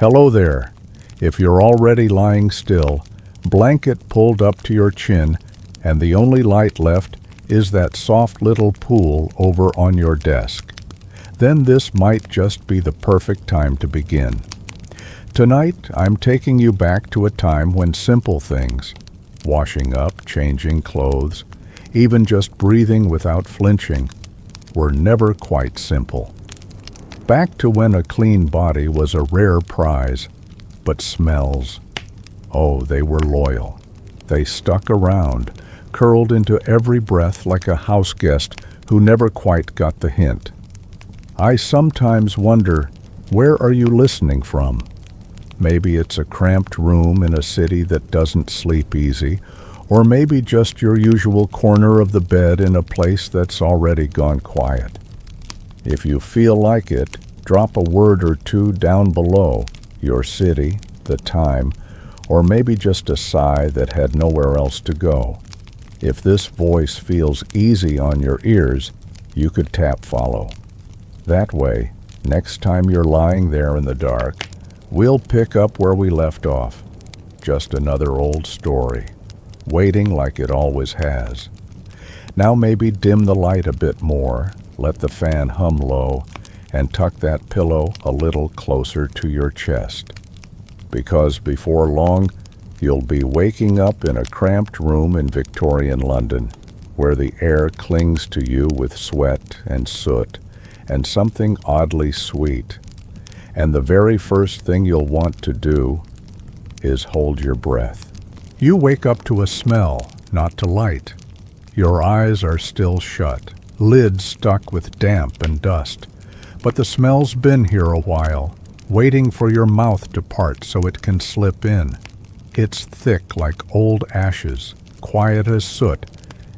Hello there. If you're already lying still, blanket pulled up to your chin, and the only light left is that soft little pool over on your desk, then this might just be the perfect time to begin. Tonight, I'm taking you back to a time when simple things, washing up, changing clothes, even just breathing without flinching, were never quite simple. Back to when a clean body was a rare prize, but smells, oh, they were loyal. They stuck around, curled into every breath like a house guest who never quite got the hint. I sometimes wonder, where are you listening from? Maybe it's a cramped room in a city that doesn't sleep easy, or maybe just your usual corner of the bed in a place that's already gone quiet. If you feel like it, drop a word or two down below, your city, the time, or maybe just a sigh that had nowhere else to go. If this voice feels easy on your ears, you could tap follow. That way, next time you're lying there in the dark, we'll pick up where we left off. Just another old story, waiting like it always has. Now maybe dim the light a bit more, let the fan hum low, and tuck that pillow a little closer to your chest. Because before long, you'll be waking up in a cramped room in Victorian London, where the air clings to you with sweat and soot, and something oddly sweet. And the very first thing you'll want to do is hold your breath. You wake up to a smell, not to light. Your eyes are still shut, lids stuck with damp and dust. But the smell's been here a while, waiting for your mouth to part so it can slip in. It's thick like old ashes, quiet as soot,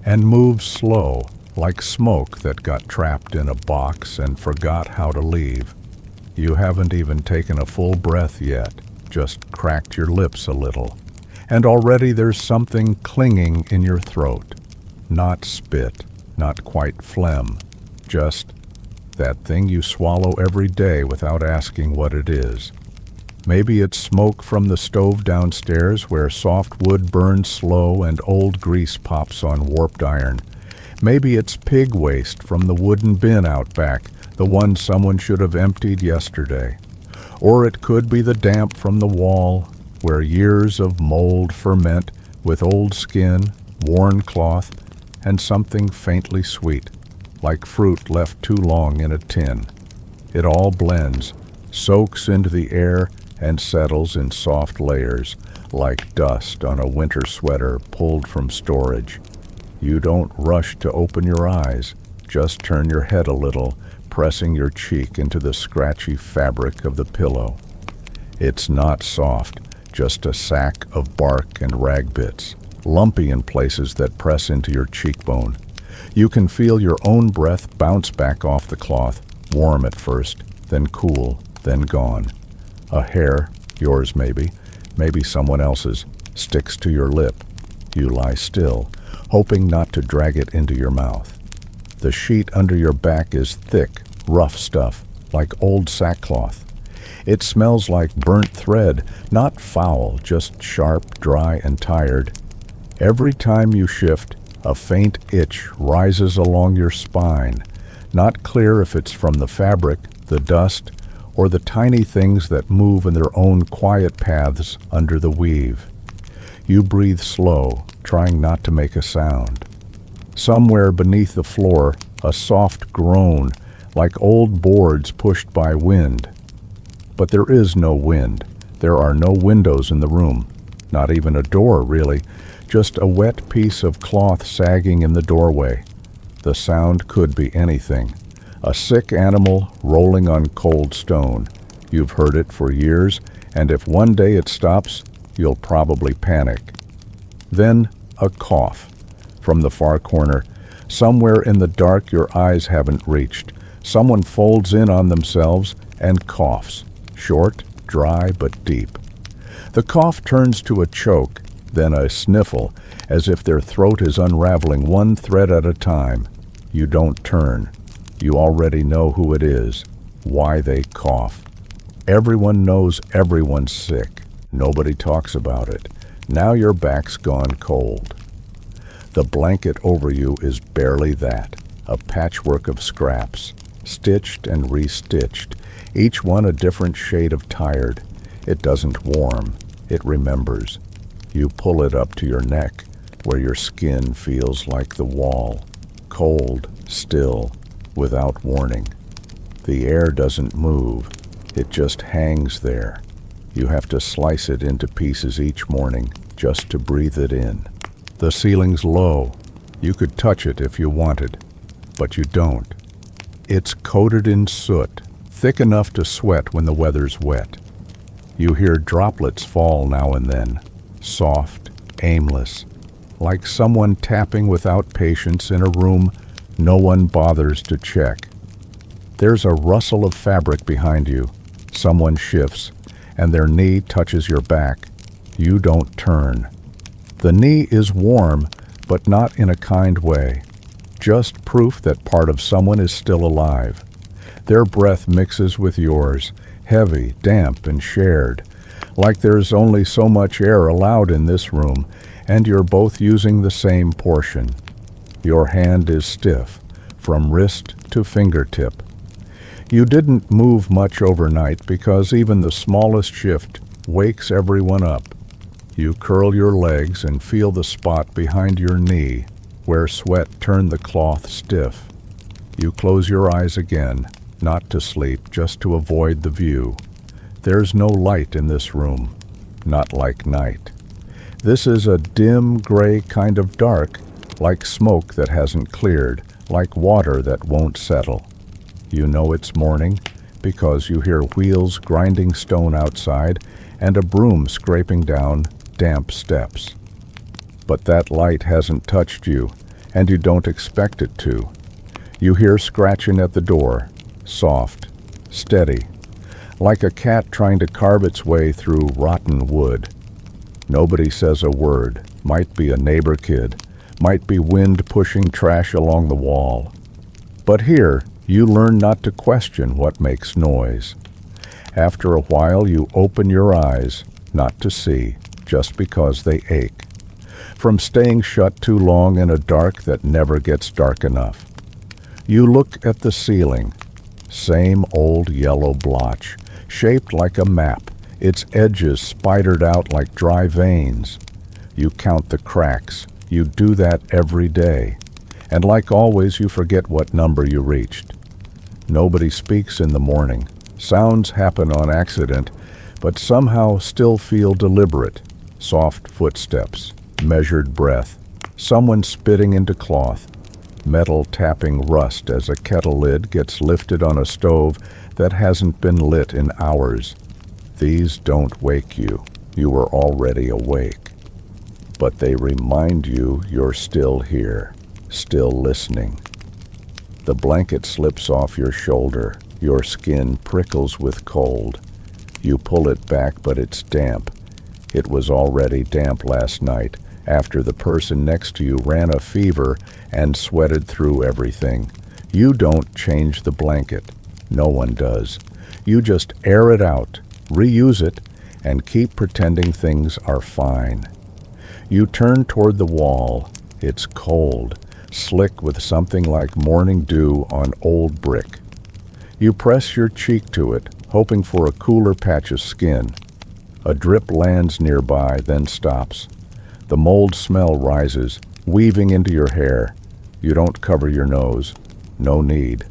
and moves slow, like smoke that got trapped in a box and forgot how to leave. You haven't even taken a full breath yet, just cracked your lips a little, and already there's something clinging in your throat. Not spit, not quite phlegm, just that thing you swallow every day without asking what it is. Maybe it's smoke from the stove downstairs where soft wood burns slow and old grease pops on warped iron. Maybe it's pig waste from the wooden bin out back, the one someone should have emptied yesterday. Or it could be the damp from the wall, where years of mold ferment with old skin, worn cloth, and something faintly sweet, like fruit left too long in a tin. It all blends, soaks into the air, and settles in soft layers, like dust on a winter sweater pulled from storage. You don't rush to open your eyes, just turn your head a little, pressing your cheek into the scratchy fabric of the pillow. It's not soft, just a sack of bark and rag bits, lumpy in places that press into your cheekbone. You can feel your own breath bounce back off the cloth, warm at first, then cool, then gone. A hair, yours maybe someone else's, sticks to your lip. You lie still, hoping not to drag it into your mouth. The sheet under your back is thick, rough stuff, like old sackcloth. It smells like burnt thread, not foul, just sharp, dry, and tired. Every time you shift, a faint itch rises along your spine, not clear if it's from the fabric, the dust, or the tiny things that move in their own quiet paths under the weave. You breathe slow, trying not to make a sound. Somewhere beneath the floor, a soft groan, like old boards pushed by wind. But there is no wind. There are no windows in the room, not even a door, really, just a wet piece of cloth sagging in the doorway. The sound could be anything. A sick animal rolling on cold stone. You've heard it for years, and if one day it stops, you'll probably panic. Then a cough. From the far corner, somewhere in the dark your eyes haven't reached, someone folds in on themselves and coughs, short, dry, but deep. The cough turns to a choke, then a sniffle, as if their throat is unraveling one thread at a time. You don't turn. You already know who it is, why they cough. Everyone knows everyone's sick. Nobody talks about it. Now your back's gone cold. The blanket over you is barely that, a patchwork of scraps, stitched and restitched, each one a different shade of tired. It doesn't warm, it remembers. You pull it up to your neck, where your skin feels like the wall, cold, still, without warning. The air doesn't move, it just hangs there. You have to slice it into pieces each morning just to breathe it in. The ceiling's low. You could touch it if you wanted, but you don't. It's coated in soot, thick enough to sweat when the weather's wet. You hear droplets fall now and then, soft, aimless, like someone tapping without patience in a room no one bothers to check. There's a rustle of fabric behind you. Someone shifts, and their knee touches your back. You don't turn. The knee is warm, but not in a kind way. Just proof that part of someone is still alive. Their breath mixes with yours, heavy, damp, and shared, like there's only so much air allowed in this room, and you're both using the same portion. Your hand is stiff, from wrist to fingertip. You didn't move much overnight because even the smallest shift wakes everyone up. You curl your legs and feel the spot behind your knee, where sweat turned the cloth stiff. You close your eyes again, not to sleep, just to avoid the view. There's no light in this room, not like night. This is a dim, gray kind of dark, like smoke that hasn't cleared, like water that won't settle. You know it's morning because you hear wheels grinding stone outside and a broom scraping down damp steps. But that light hasn't touched you, and you don't expect it to. You hear scratching at the door, soft, steady, like a cat trying to carve its way through rotten wood. Nobody says a word. Might be a neighbor kid, might be wind pushing trash along the wall. But here, you learn not to question what makes noise. After a while, you open your eyes, not to see, just because they ache. From staying shut too long in a dark that never gets dark enough. You look at the ceiling. Same old yellow blotch, shaped like a map, its edges spidered out like dry veins. You count the cracks. You do that every day. And like always, you forget what number you reached. Nobody speaks in the morning. Sounds happen on accident, but somehow still feel deliberate. Soft footsteps, measured breath, someone spitting into cloth, metal tapping rust as a kettle lid gets lifted on a stove that hasn't been lit in hours. These don't wake you. You were already awake. But they remind you you're still here, still listening. The blanket slips off your shoulder. Your skin prickles with cold. You pull it back, but it's damp. It was already damp last night, after the person next to you ran a fever and sweated through everything. You don't change the blanket. No one does. You just air it out, reuse it, and keep pretending things are fine. You turn toward the wall. It's cold, slick with something like morning dew on old brick. You press your cheek to it, hoping for a cooler patch of skin. A drip lands nearby, then stops. The mold smell rises, weaving into your hair. You don't cover your nose. No need.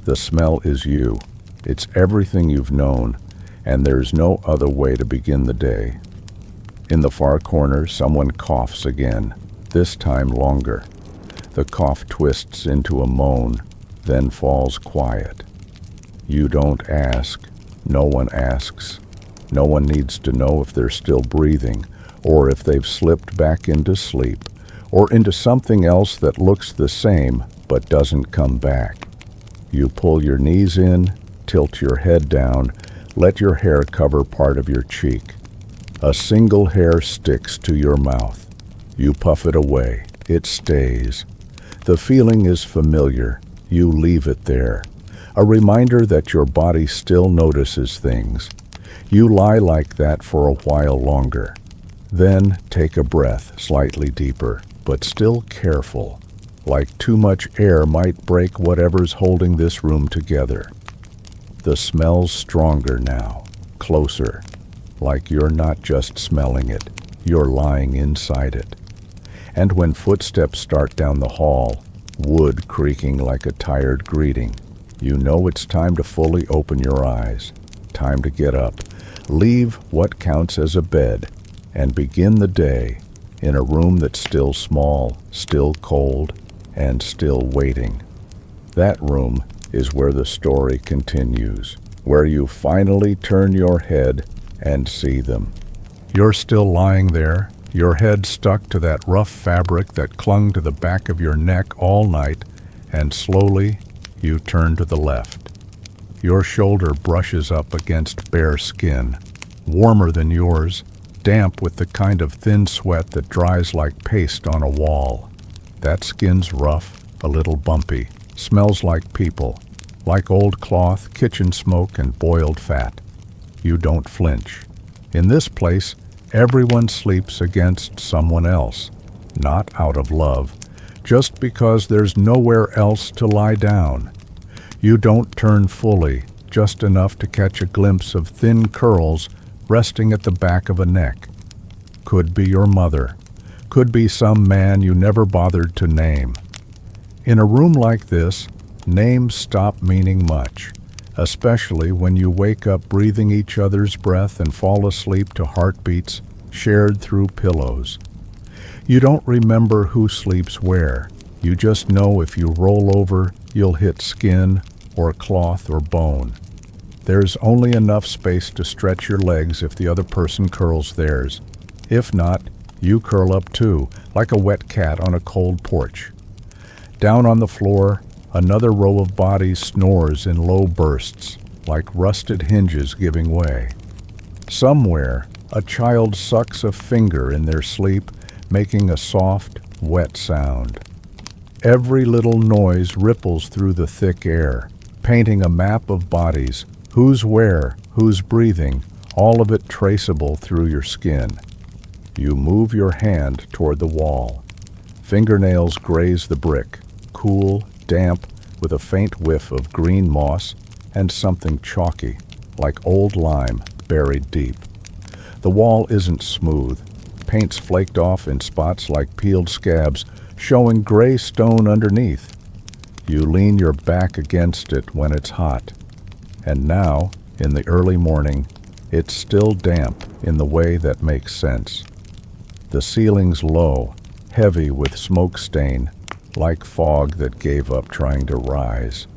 The smell is you. It's everything you've known, and there's no other way to begin the day. In the far corner, someone coughs again, this time longer. The cough twists into a moan, then falls quiet. You don't ask. No one asks. No one needs to know if they're still breathing, or if they've slipped back into sleep, or into something else that looks the same but doesn't come back. You pull your knees in, tilt your head down, let your hair cover part of your cheek. A single hair sticks to your mouth. You puff it away. It stays. The feeling is familiar. You leave it there. A reminder that your body still notices things, You lie like that for a while longer. Then take a breath slightly deeper, but still careful, like too much air might break whatever's holding this room together. The smell's stronger now, closer, like you're not just smelling it, you're lying inside it. And when footsteps start down the hall, wood creaking like a tired greeting, you know it's time to fully open your eyes, time to get up, leave what counts as a bed, and begin the day in a room that's still small, still cold, and still waiting. That room is where the story continues, where you finally turn your head and see them. You're still lying there, your head stuck to that rough fabric that clung to the back of your neck all night, and slowly you turn to the left. Your shoulder brushes up against bare skin, warmer than yours, damp with the kind of thin sweat that dries like paste on a wall. That skin's rough, a little bumpy, smells like people, like old cloth, kitchen smoke, and boiled fat. You don't flinch. In this place, everyone sleeps against someone else, not out of love, just because there's nowhere else to lie down. You don't turn fully, just enough to catch a glimpse of thin curls resting at the back of a neck. Could be your mother, could be some man you never bothered to name. In a room like this, names stop meaning much, especially when you wake up breathing each other's breath and fall asleep to heartbeats shared through pillows. You don't remember who sleeps where. You just know if you roll over, you'll hit skin or cloth or bone. There's only enough space to stretch your legs if the other person curls theirs. If not, you curl up too, like a wet cat on a cold porch. Down on the floor, another row of bodies snores in low bursts, like rusted hinges giving way. Somewhere, a child sucks a finger in their sleep, making a soft, wet sound. Every little noise ripples through the thick air, painting a map of bodies, who's where, who's breathing, all of it traceable through your skin. You move your hand toward the wall. Fingernails graze the brick, cool, damp, with a faint whiff of green moss and something chalky, like old lime buried deep. The wall isn't smooth. Paint's flaked off in spots like peeled scabs, showing gray stone underneath. You lean your back against it when it's hot. And now, in the early morning, it's still damp in the way that makes sense. The ceiling's low, heavy with smoke stain, like fog that gave up trying to rise.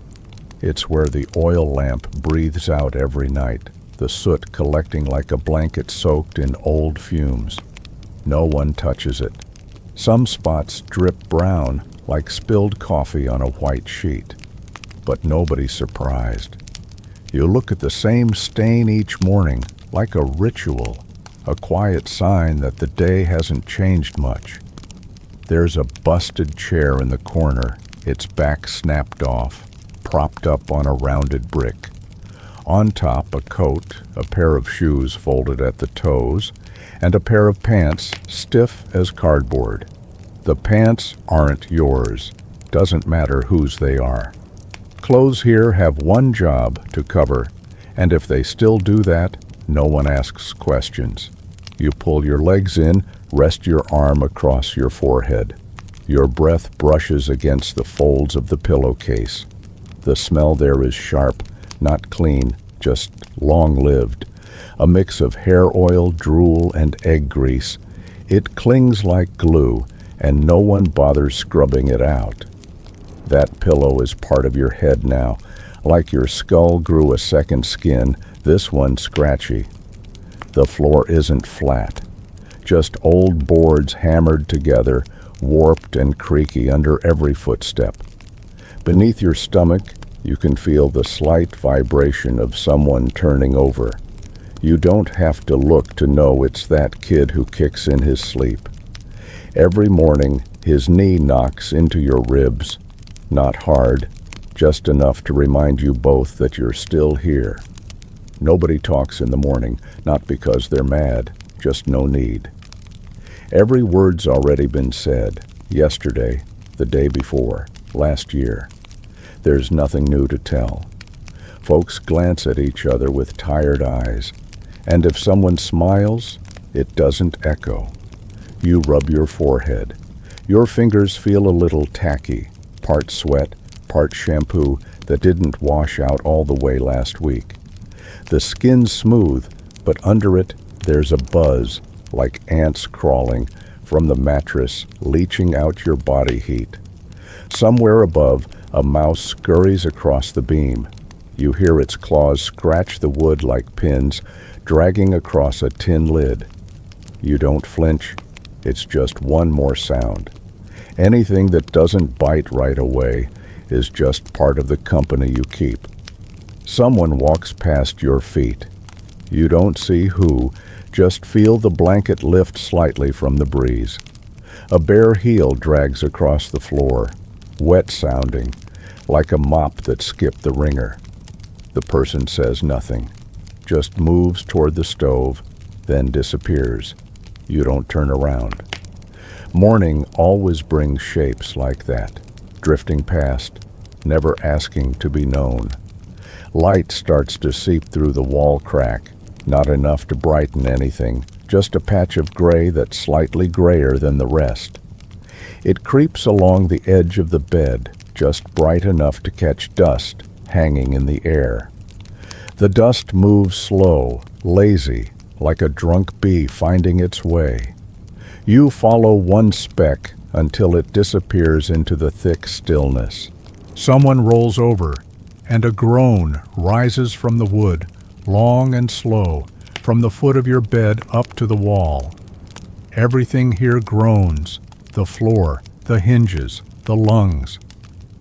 It's where the oil lamp breathes out every night, the soot collecting like a blanket soaked in old fumes. No one touches it. Some spots drip brown like spilled coffee on a white sheet. But nobody's surprised. You look at the same stain each morning, like a ritual, a quiet sign that the day hasn't changed much. There's a busted chair in the corner, its back snapped off, propped up on a rounded brick. On top, a coat, a pair of shoes folded at the toes, and a pair of pants stiff as cardboard. The pants aren't yours. Doesn't matter whose they are. Clothes here have one job to cover, and if they still do that, no one asks questions. You pull your legs in, rest your arm across your forehead. Your breath brushes against the folds of the pillowcase. The smell there is sharp, not clean, just long-lived. A mix of hair oil, drool, and egg grease. It clings like glue, and no one bothers scrubbing it out. That pillow is part of your head now. Like your skull grew a second skin, this one scratchy. The floor isn't flat. Just old boards hammered together, warped and creaky under every footstep. Beneath your stomach, you can feel the slight vibration of someone turning over. You don't have to look to know it's that kid who kicks in his sleep. Every morning, his knee knocks into your ribs. Not hard, just enough to remind you both that you're still here. Nobody talks in the morning, not because they're mad, just no need. Every word's already been said, yesterday, the day before, last year. There's nothing new to tell. Folks glance at each other with tired eyes, and if someone smiles, it doesn't echo. You rub your forehead. Your fingers feel a little tacky, part sweat, part shampoo that didn't wash out all the way last week. The skin's smooth, but under it there's a buzz, like ants crawling from the mattress, leaching out your body heat. Somewhere above, a mouse scurries across the beam. You hear its claws scratch the wood like pins, dragging across a tin lid. You don't flinch. It's just one more sound. Anything that doesn't bite right away is just part of the company you keep. Someone walks past your feet. You don't see who, just feel the blanket lift slightly from the breeze. A bare heel drags across the floor, wet sounding, like a mop that skipped the wringer. The person says nothing, just moves toward the stove, then disappears. You don't turn around. Morning always brings shapes like that, drifting past, never asking to be known. Light starts to seep through the wall crack, not enough to brighten anything, just a patch of gray that's slightly grayer than the rest. It creeps along the edge of the bed, just bright enough to catch dust hanging in the air. The dust moves slow, lazy, like a drunk bee finding its way. You follow one speck until it disappears into the thick stillness. Someone rolls over, and a groan rises from the wood, long and slow, from the foot of your bed up to the wall. Everything here groans, the floor, the hinges, the lungs.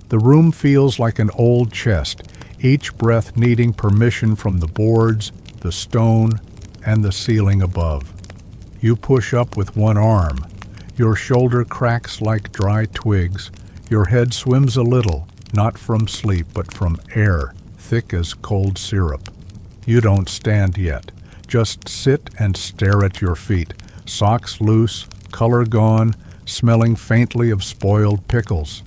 The room feels like an old chest, each breath needing permission from the boards, the stone, and the ceiling above. You push up with one arm. Your shoulder cracks like dry twigs. Your head swims a little, not from sleep, but from air, thick as cold syrup. You don't stand yet. Just sit and stare at your feet, socks loose, color gone, smelling faintly of spoiled pickles.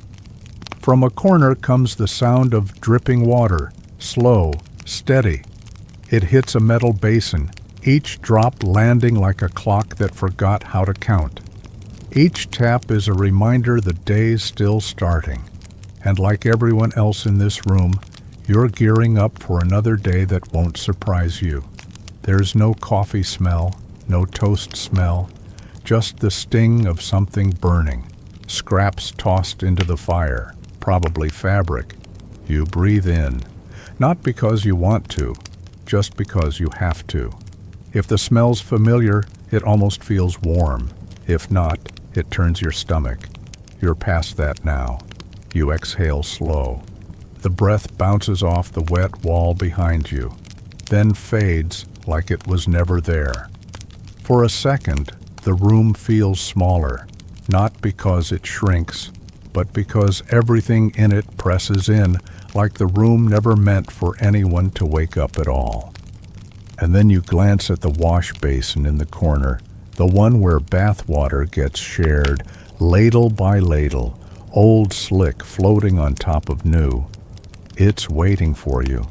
From a corner comes the sound of dripping water, slow, steady. It hits a metal basin, each drop landing like a clock that forgot how to count. Each tap is a reminder the day's still starting. And like everyone else in this room, you're gearing up for another day that won't surprise you. There's no coffee smell, no toast smell, just the sting of something burning, scraps tossed into the fire, probably fabric. You breathe in, not because you want to, just because you have to. If the smell's familiar, it almost feels warm. If not, it turns your stomach. You're past that now. You exhale slow. The breath bounces off the wet wall behind you, then fades like it was never there. For a second, the room feels smaller, not because it shrinks, but because everything in it presses in, like the room never meant for anyone to wake up at all. And then you glance at the wash basin in the corner, the one where bathwater gets shared, ladle by ladle, old slick floating on top of new. It's waiting for you,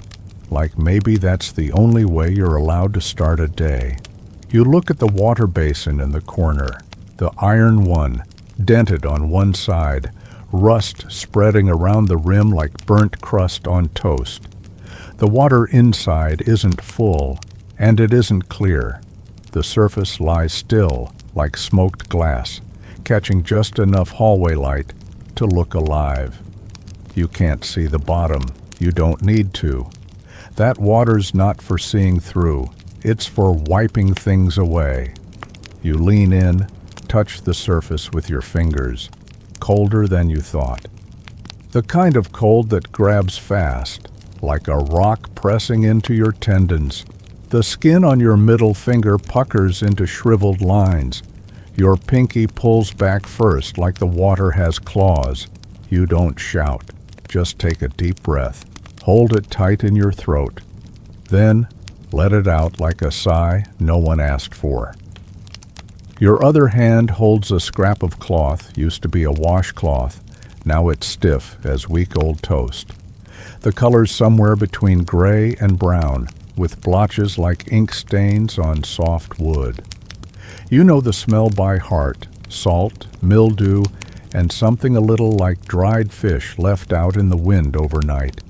like maybe that's the only way you're allowed to start a day. You look at the water basin in the corner, the iron one, dented on one side, rust spreading around the rim like burnt crust on toast. The water inside isn't full, and it isn't clear. The surface lies still, like smoked glass, catching just enough hallway light to look alive. You can't see the bottom. You don't need to. That water's not for seeing through. It's for wiping things away. You lean in, touch the surface with your fingers. Colder than you thought. The kind of cold that grabs fast, like a rock pressing into your tendons. The skin on your middle finger puckers into shriveled lines. Your pinky pulls back first like the water has claws. You don't shout. Just take a deep breath. Hold it tight in your throat. Then, Let it out like a sigh no one asked for. Your other hand holds a scrap of cloth, used to be a washcloth. Now it's stiff as week-old toast. The color's somewhere between gray and brown, with blotches like ink stains on soft wood. You know the smell by heart, salt, mildew, and something a little like dried fish left out in the wind overnight.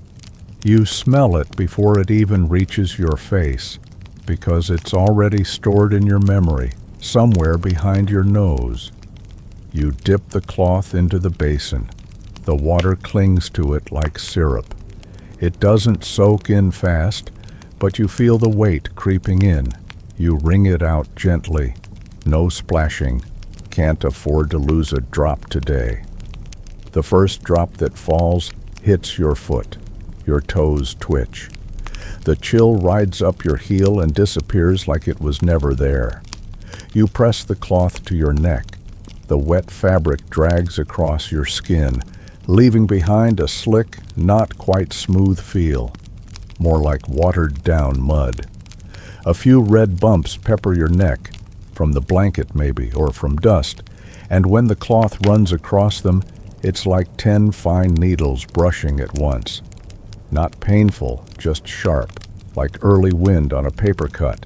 You smell it before it even reaches your face, because it's already stored in your memory, somewhere behind your nose. You dip the cloth into the basin. The water clings to it like syrup. It doesn't soak in fast, but you feel the weight creeping in. You wring it out gently. No splashing. Can't afford to lose a drop today. The first drop that falls hits your foot. Your toes twitch. The chill rides up your heel and disappears like it was never there. You press the cloth to your neck. The wet fabric drags across your skin, leaving behind a slick, not quite smooth feel, more like watered-down mud. A few red bumps pepper your neck, from the blanket maybe, or from dust, and when the cloth runs across them, it's like 10 fine needles brushing at once. Not painful, just sharp, like early wind on a paper cut.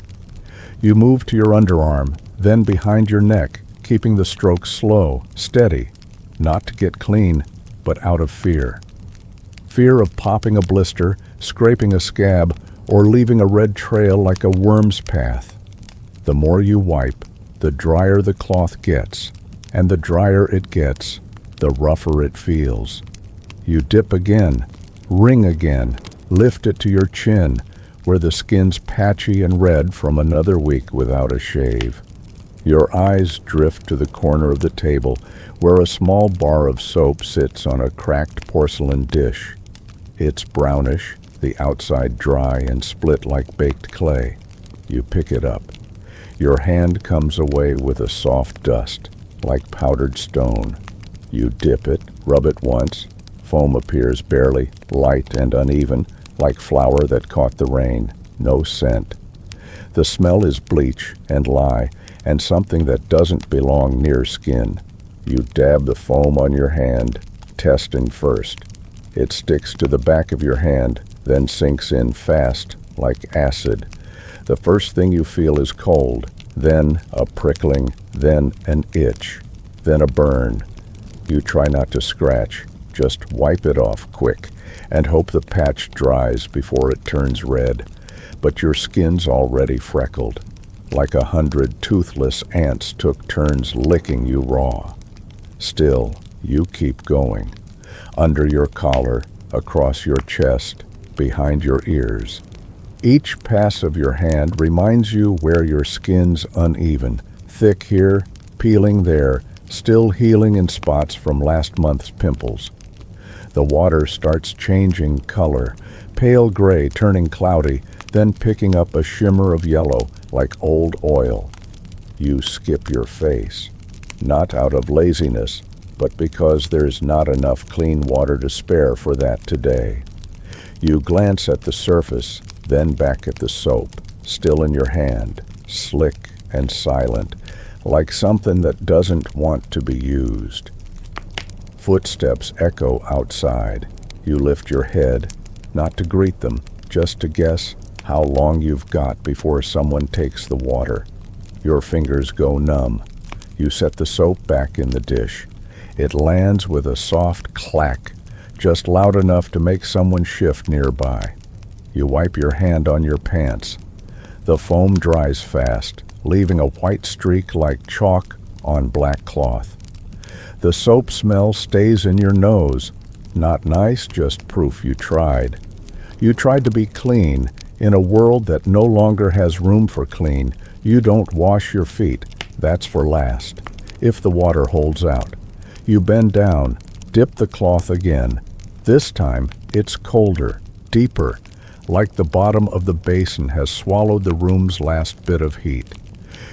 You move to your underarm, then behind your neck, keeping the stroke slow, steady, not to get clean, but out of fear. Fear of popping a blister, scraping a scab, or leaving a red trail like a worm's path. The more you wipe, the drier the cloth gets, and the drier it gets, the rougher it feels. You dip again, wring again, lift it to your chin, where the skin's patchy and red from another week without a shave. Your eyes drift to the corner of the table, where a small bar of soap sits on a cracked porcelain dish. It's brownish, the outside dry and split like baked clay. You pick it up. Your hand comes away with a soft dust, like powdered stone. You dip it, rub it once. Foam appears barely, light and uneven, like flour that caught the rain. No scent. The smell is bleach and lye, and something that doesn't belong near skin. You dab the foam on your hand, testing first. It sticks to the back of your hand, then sinks in fast, like acid. The first thing you feel is cold, then a prickling, then an itch, then a burn. You try not to scratch, just wipe it off quick, and hope the patch dries before it turns red. But your skin's already freckled, like 100 toothless ants took turns licking you raw. Still, you keep going. Under your collar, across your chest, behind your ears. Each pass of your hand reminds you where your skin's uneven, thick here, peeling there, still healing in spots from last month's pimples. The water starts changing color, pale gray turning cloudy, then picking up a shimmer of yellow like old oil. You skip your face, not out of laziness, but because there's not enough clean water to spare for that today. You glance at the surface, then back at the soap, still in your hand, slick and silent, like something that doesn't want to be used. Footsteps echo outside. You lift your head, not to greet them, just to guess how long you've got before someone takes the water. Your fingers go numb. You set the soap back in the dish. It lands with a soft clack, just loud enough to make someone shift nearby. You wipe your hand on your pants. The foam dries fast, leaving a white streak like chalk on black cloth. The soap smell stays in your nose. Not nice, just proof you tried. You tried to be clean. In a world that no longer has room for clean, you don't wash your feet. That's for last, if the water holds out. You bend down, dip the cloth again. This time, it's colder, deeper, like the bottom of the basin has swallowed the room's last bit of heat.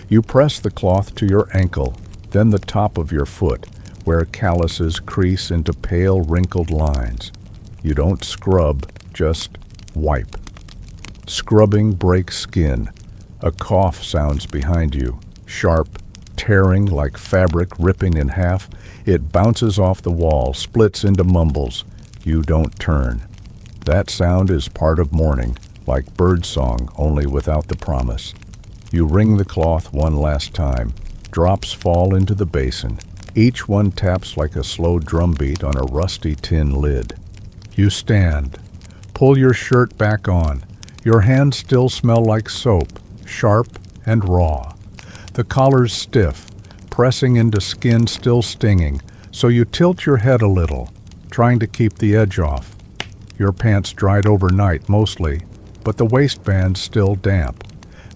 You press the cloth to your ankle, then the top of your foot, where calluses crease into pale, wrinkled lines. You don't scrub, just wipe. Scrubbing breaks skin. A cough sounds behind you, sharp, tearing like fabric ripping in half. It bounces off the wall, splits into mumbles. You don't turn. That sound is part of morning, like birdsong, only without the promise. You wring the cloth one last time. Drops fall into the basin. Each one taps like a slow drumbeat on a rusty tin lid. You stand. Pull your shirt back on. Your hands still smell like soap, sharp and raw. The collar's stiff, pressing into skin still stinging, so you tilt your head a little, trying to keep the edge off. Your pants dried overnight mostly, but the waistband's still damp.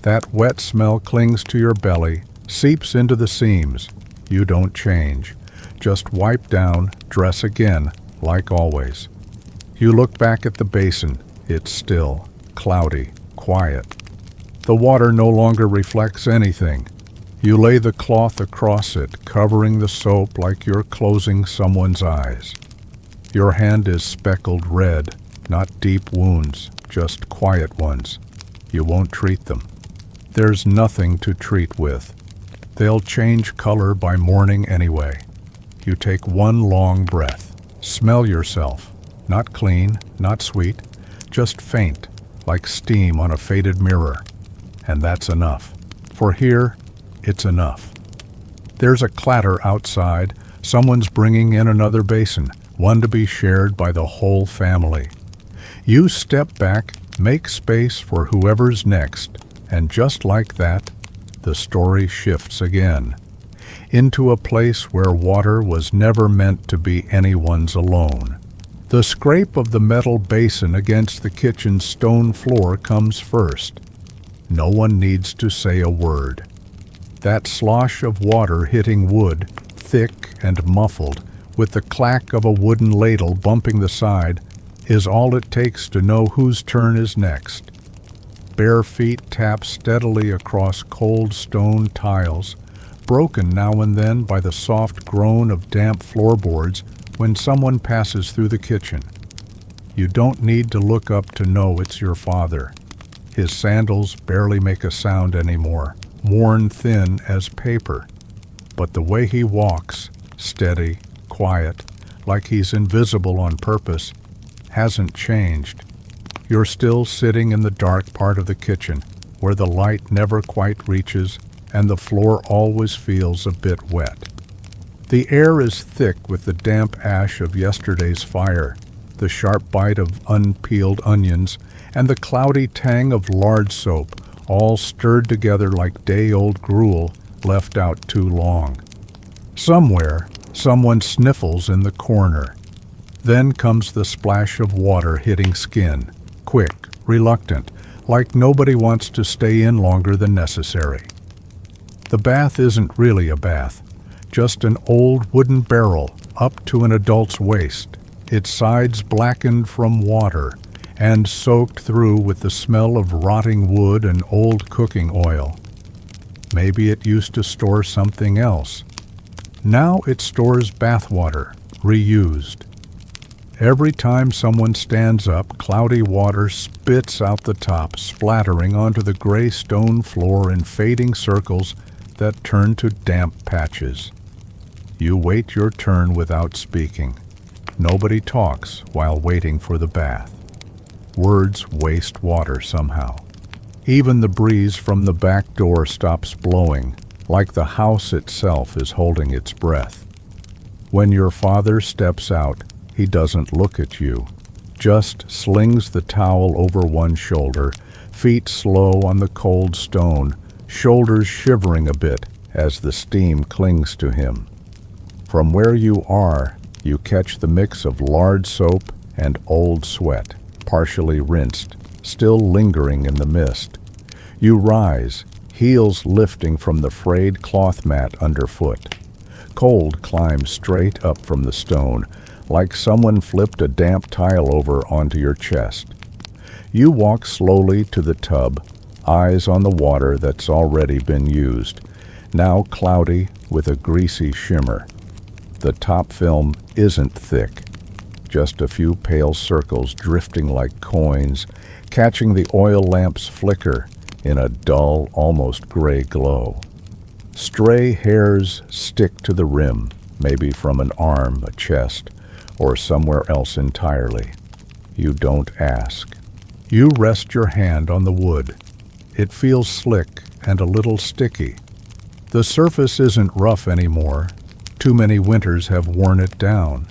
That wet smell clings to your belly, seeps into the seams. You don't change. Just wipe down, dress again, like always. You look back at the basin. It's still, cloudy, quiet. The water no longer reflects anything. You lay the cloth across it, covering the soap like you're closing someone's eyes. Your hand is speckled red, not deep wounds, just quiet ones. You won't treat them. There's nothing to treat with. They'll change color by morning anyway. You take one long breath. Smell yourself. Not clean, not sweet, just faint, like steam on a faded mirror. And that's enough. For here, it's enough. There's a clatter outside. Someone's bringing in another basin, one to be shared by the whole family. You step back, make space for whoever's next, and just like that, the story shifts again, into a place where water was never meant to be anyone's alone. The scrape of the metal basin against the kitchen stone floor comes first. No one needs to say a word. That slosh of water hitting wood, thick and muffled, with the clack of a wooden ladle bumping the side, is all it takes to know whose turn is next. Bare feet tap steadily across cold stone tiles, broken now and then by the soft groan of damp floorboards when someone passes through the kitchen. You don't need to look up to know it's your father. His sandals barely make a sound anymore, worn thin as paper. But the way he walks, steady, quiet, like he's invisible on purpose, hasn't changed. You're still sitting in the dark part of the kitchen, where the light never quite reaches and the floor always feels a bit wet. The air is thick with the damp ash of yesterday's fire, the sharp bite of unpeeled onions, and the cloudy tang of lard soap, all stirred together like day-old gruel left out too long. Somewhere, someone sniffles in the corner. Then comes the splash of water hitting skin, quick, reluctant, like nobody wants to stay in longer than necessary. The bath isn't really a bath, just an old wooden barrel up to an adult's waist, its sides blackened from water and soaked through with the smell of rotting wood and old cooking oil. Maybe it used to store something else. Now it stores bathwater, reused. Every time someone stands up, cloudy water spits out the top, splattering onto the gray stone floor in fading circles that turn to damp patches. You wait your turn without speaking. Nobody talks while waiting for the bath. Words waste water somehow. Even the breeze from the back door stops blowing, like the house itself is holding its breath. When your father steps out, he doesn't look at you, just slings the towel over one shoulder, feet slow on the cold stone, shoulders shivering a bit as the steam clings to him. From where you are, you catch the mix of lard soap and old sweat, partially rinsed, still lingering in the mist. You rise, heels lifting from the frayed cloth mat underfoot. Cold climbs straight up from the stone, like someone flipped a damp tile over onto your chest. You walk slowly to the tub, eyes on the water that's already been used, now cloudy with a greasy shimmer. The top film isn't thick, just a few pale circles drifting like coins, catching the oil lamp's flicker in a dull, almost gray glow. Stray hairs stick to the rim, maybe from an arm, a chest, or somewhere else entirely. You don't ask. You rest your hand on the wood. It feels slick and a little sticky. The surface isn't rough anymore. Too many winters have worn it down.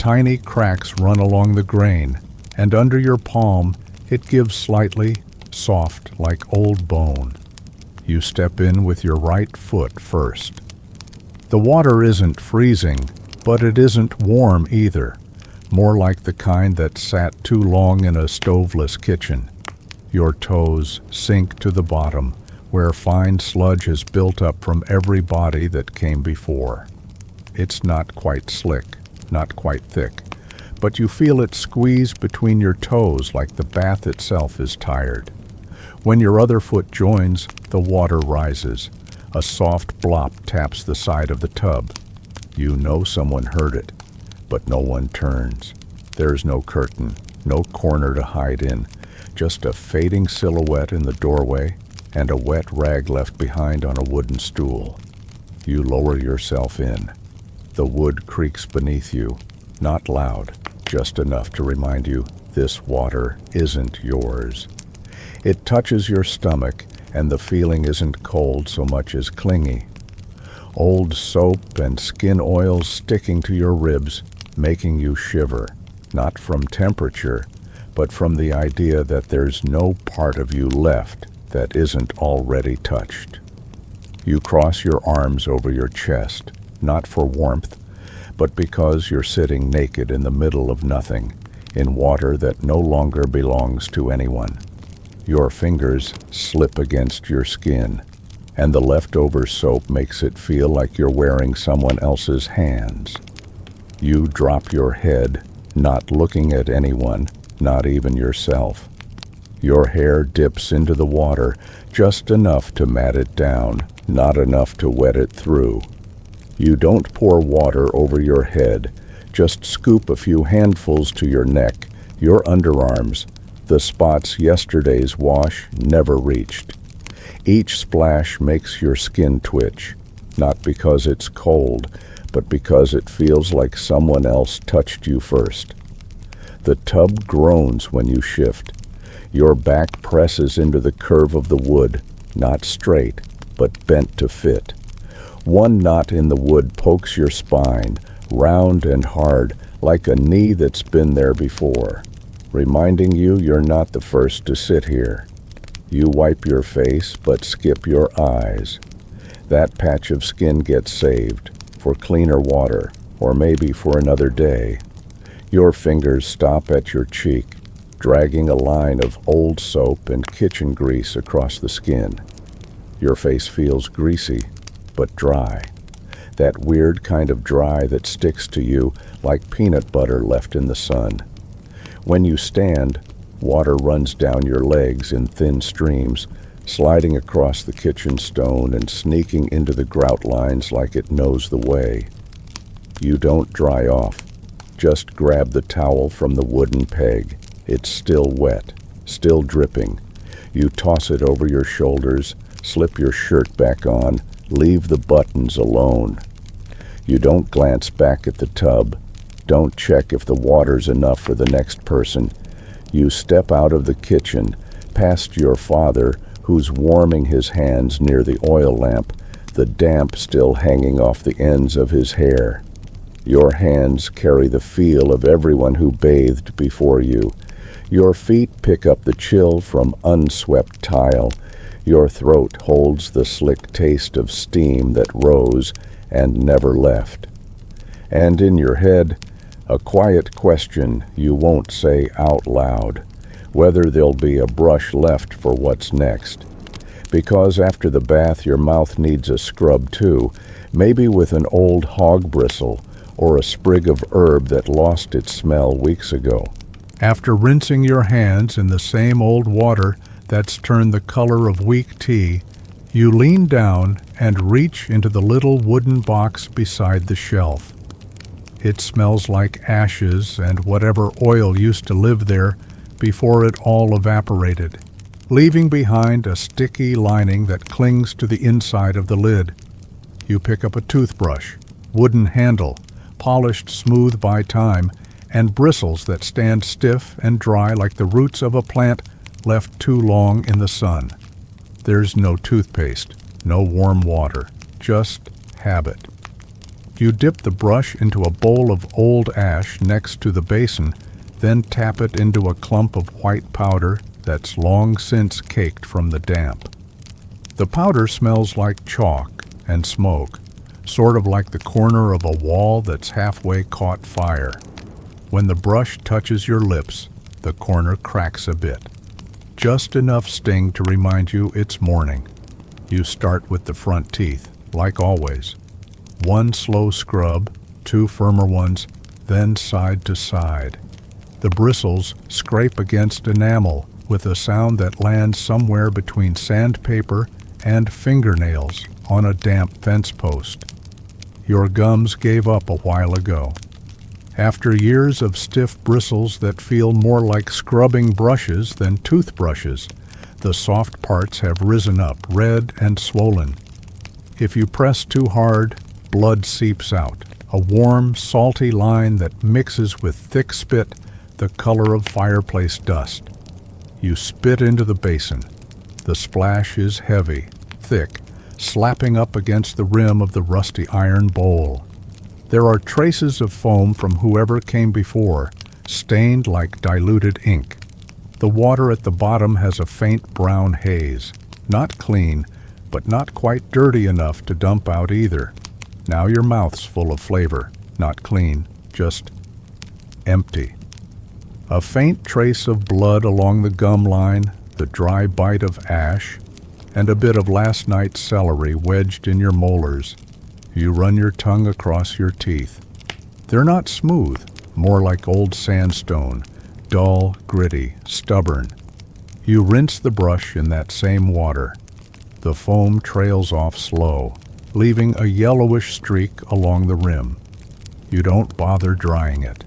Tiny cracks run along the grain, and under your palm it gives slightly, soft like old bone. You step in with your right foot first. The water isn't freezing, but it isn't warm either, more like the kind that sat too long in a stoveless kitchen. Your toes sink to the bottom, where fine sludge has built up from every body that came before. It's not quite slick, not quite thick, but you feel it squeeze between your toes like the bath itself is tired. When your other foot joins, the water rises. A soft blop taps the side of the tub. You know someone heard it, but no one turns. There's no curtain, no corner to hide in, just a fading silhouette in the doorway and a wet rag left behind on a wooden stool. You lower yourself in. The wood creaks beneath you, not loud, just enough to remind you this water isn't yours. It touches your stomach, and the feeling isn't cold so much as clingy. Old soap and skin oils sticking to your ribs, making you shiver, not from temperature, but from the idea that there's no part of you left that isn't already touched. You cross your arms over your chest, not for warmth, but because you're sitting naked in the middle of nothing, in water that no longer belongs to anyone. Your fingers slip against your skin, and the leftover soap makes it feel like you're wearing someone else's hands. You drop your head, not looking at anyone, not even yourself. Your hair dips into the water, just enough to mat it down, not enough to wet it through. You don't pour water over your head, just scoop a few handfuls to your neck, your underarms, the spots yesterday's wash never reached. Each splash makes your skin twitch, not because it's cold, but because it feels like someone else touched you first. The tub groans when you shift. Your back presses into the curve of the wood, not straight, but bent to fit. One knot in the wood pokes your spine, round and hard, like a knee that's been there before, reminding you you're not the first to sit here. You wipe your face, but skip your eyes. That patch of skin gets saved, for cleaner water, or maybe for another day. Your fingers stop at your cheek, dragging a line of old soap and kitchen grease across the skin. Your face feels greasy, but dry. That weird kind of dry that sticks to you like peanut butter left in the sun. When you stand, water runs down your legs in thin streams, sliding across the kitchen stone and sneaking into the grout lines like it knows the way. You don't dry off. Just grab the towel from the wooden peg. It's still wet, still dripping. You toss it over your shoulders, slip your shirt back on, leave the buttons alone. You don't glance back at the tub. Don't check if the water's enough for the next person. You step out of the kitchen, past your father, who's warming his hands near the oil lamp, the damp still hanging off the ends of his hair. Your hands carry the feel of everyone who bathed before you. Your feet pick up the chill from unswept tile. Your throat holds the slick taste of steam that rose and never left. And in your head, a quiet question you won't say out loud, whether there'll be a brush left for what's next. Because after the bath your mouth needs a scrub too, maybe with an old hog bristle or a sprig of herb that lost its smell weeks ago. After rinsing your hands in the same old water that's turned the color of weak tea, you lean down and reach into the little wooden box beside the shelf. It smells like ashes and whatever oil used to live there before it all evaporated, leaving behind a sticky lining that clings to the inside of the lid. You pick up a toothbrush, wooden handle, polished smooth by time, and bristles that stand stiff and dry like the roots of a plant left too long in the sun. There's no toothpaste, no warm water, just habit. You dip the brush into a bowl of old ash next to the basin, then tap it into a clump of white powder that's long since caked from the damp. The powder smells like chalk and smoke, sort of like the corner of a wall that's halfway caught fire. When the brush touches your lips, the corner cracks a bit. Just enough sting to remind you it's morning. You start with the front teeth, like always. One slow scrub, two firmer ones, then side to side. The bristles scrape against enamel with a sound that lands somewhere between sandpaper and fingernails on a damp fence post. Your gums gave up a while ago. After years of stiff bristles that feel more like scrubbing brushes than toothbrushes, the soft parts have risen up, red and swollen. If you press too hard, blood seeps out, a warm, salty line that mixes with thick spit, the color of fireplace dust. You spit into the basin. The splash is heavy, thick, slapping up against the rim of the rusty iron bowl. There are traces of foam from whoever came before, stained like diluted ink. The water at the bottom has a faint brown haze, not clean, but not quite dirty enough to dump out either. Now your mouth's full of flavor, not clean, just empty. A faint trace of blood along the gum line, the dry bite of ash, and a bit of last night's celery wedged in your molars. You run your tongue across your teeth. They're not smooth, more like old sandstone, dull, gritty, stubborn. You rinse the brush in that same water. The foam trails off slow, leaving a yellowish streak along the rim. You don't bother drying it.